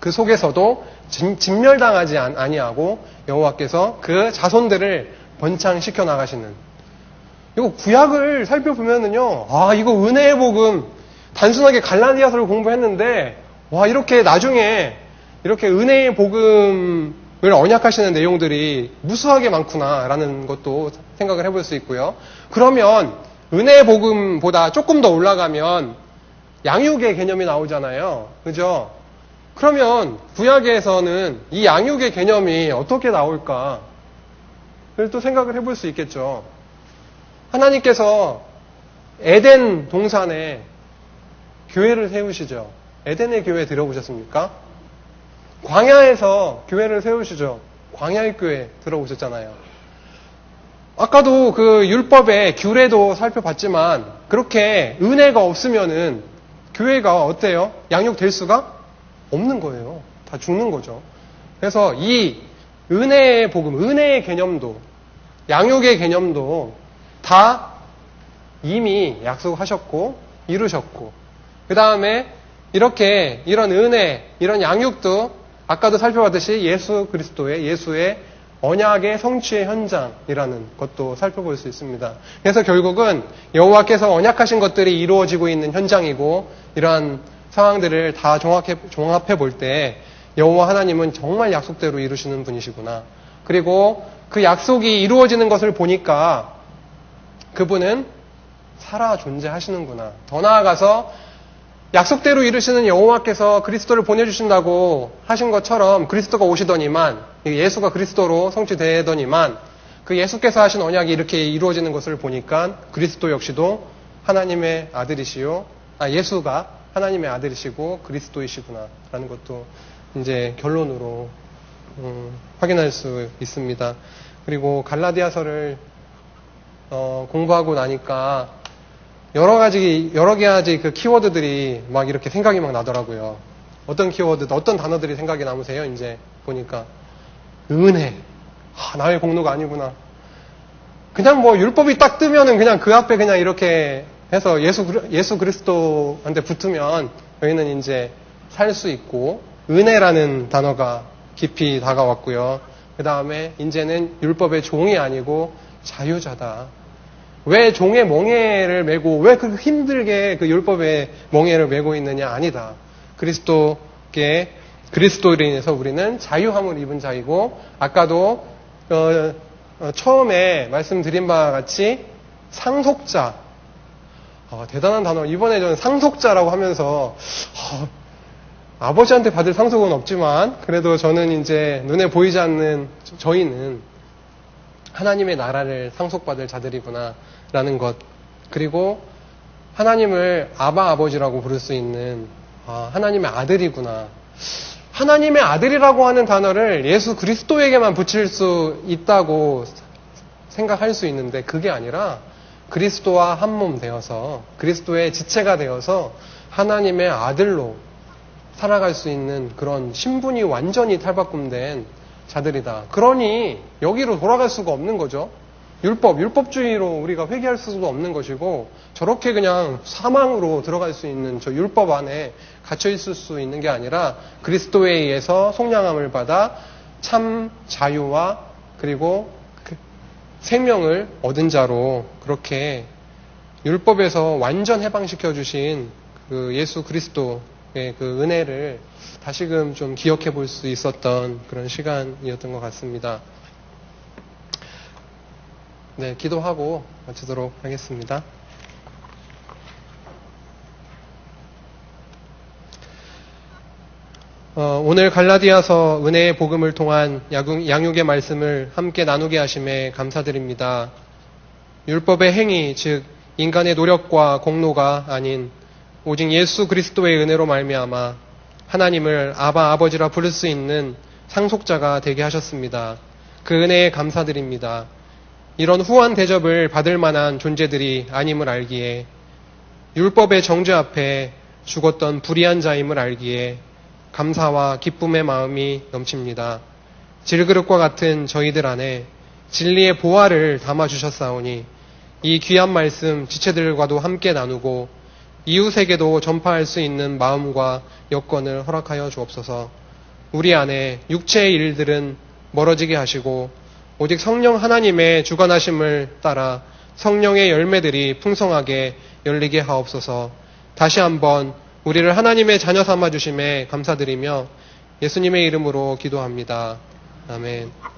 [SPEAKER 1] 그 속에서도 진멸당하지 아니하고 여호와께서 그 자손들을 번창시켜 나가시는. 이거 구약을 살펴보면은요, 이거 은혜의 복음, 단순하게 갈라디아서를 공부했는데, 이렇게 나중에 이렇게 은혜의 복음을 언약하시는 내용들이 무수하게 많구나라는 것도 생각을 해볼 수 있고요. 그러면 은혜의 복음보다 조금 더 올라가면 양육의 개념이 나오잖아요. 그죠? 그러면 구약에서는 이 양육의 개념이 어떻게 나올까? 를 또 생각을 해볼 수 있겠죠. 하나님께서 에덴 동산에 교회를 세우시죠. 에덴의 교회 들어보셨습니까? 광야에서 교회를 세우시죠. 광야의 교회 들어보셨잖아요. 아까도 그 율법의 규례도 살펴봤지만 그렇게 은혜가 없으면은 교회가 어때요? 양육될 수가 없는 거예요. 다 죽는 거죠. 그래서 이 은혜의 복음, 은혜의 개념도, 양육의 개념도 다 이미 약속하셨고 이루셨고, 그 다음에 이렇게 이런 은혜, 이런 양육도 아까도 살펴봤듯이 예수 그리스도의, 예수의 언약의 성취의 현장이라는 것도 살펴볼 수 있습니다. 그래서 결국은 여호와께서 언약하신 것들이 이루어지고 있는 현장이고, 이러한 상황들을 다 종합해 볼 때 여호와 하나님은 정말 약속대로 이루시는 분이시구나. 그리고 그 약속이 이루어지는 것을 보니까 그분은 살아 존재하시는구나. 더 나아가서 약속대로 이루시는 여호와께서 그리스도를 보내주신다고 하신 것처럼 그리스도가 오시더니만, 예수가 그리스도로 성취되더니만 그 예수께서 하신 언약이 이렇게 이루어지는 것을 보니까 그리스도 역시도 하나님의 아들이시요, 예수가 하나님의 아들이시고 그리스도이시구나 라는 것도 이제 결론으로 확인할 수 있습니다. 그리고 갈라디아서를 공부하고 나니까 여러 가지 그 키워드들이 막 이렇게 생각이 막 나더라고요. 어떤 키워드, 어떤 단어들이 생각이 남으세요? 이제 보니까 은혜. 나의 공로가 아니구나. 그냥 뭐 율법이 딱 뜨면은 그냥 그 앞에 그냥 이렇게 해서 예수 그리스도한테 붙으면 저희는 이제 살 수 있고, 은혜라는 단어가 깊이 다가왔고요. 그 다음에 이제는 율법의 종이 아니고 자유자다. 왜 종의 멍에를 메고, 왜 그 힘들게 그 율법의 멍에를 메고 있느냐? 아니다. 그리스도로 인해서 우리는 자유함을 입은 자이고, 아까도 처음에 말씀드린 바와 같이 상속자. 대단한 단어. 이번에 저는 상속자라고 하면서 아버지한테 받을 상속은 없지만 그래도 저는 이제 눈에 보이지 않는 저희는 하나님의 나라를 상속받을 자들이구나 라는 것. 그리고 하나님을 아버지라고 부를 수 있는 하나님의 아들이구나. 하나님의 아들이라고 하는 단어를 예수 그리스도에게만 붙일 수 있다고 생각할 수 있는데 그게 아니라 그리스도와 한 몸 되어서 그리스도의 지체가 되어서 하나님의 아들로 살아갈 수 있는 그런 신분이 완전히 탈바꿈된 자들이다. 그러니 여기로 돌아갈 수가 없는 거죠. 율법주의로 우리가 회개할 수도 없는 것이고 저렇게 그냥 사망으로 들어갈 수 있는 저 율법 안에 갇혀 있을 수 있는 게 아니라 그리스도에 의해서 속량함을 받아 참 자유와 그리고 생명을 얻은 자로 그렇게 율법에서 완전 해방시켜 주신 그 예수 그리스도의 그 은혜를 다시금 좀 기억해 볼 수 있었던 그런 시간이었던 것 같습니다. 네, 기도하고 마치도록 하겠습니다. 오늘 갈라디아서 은혜의 복음을 통한 양육의 말씀을 함께 나누게 하심에 감사드립니다. 율법의 행위, 즉 인간의 노력과 공로가 아닌 오직 예수 그리스도의 은혜로 말미암아 하나님을 아버지라 부를 수 있는 상속자가 되게 하셨습니다. 그 은혜에 감사드립니다. 이런 후한 대접을 받을 만한 존재들이 아님을 알기에, 율법의 정죄 앞에 죽었던 불의한 자임을 알기에 감사와 기쁨의 마음이 넘칩니다. 질그릇과 같은 저희들 안에 진리의 보화를 담아주셨사오니 이 귀한 말씀 지체들과도 함께 나누고 이웃에게도 전파할 수 있는 마음과 여건을 허락하여 주옵소서. 우리 안에 육체의 일들은 멀어지게 하시고 오직 성령 하나님의 주관하심을 따라 성령의 열매들이 풍성하게 열리게 하옵소서. 다시 한번 우리를 하나님의 자녀 삼아 주심에 감사드리며 예수님의 이름으로 기도합니다. 아멘.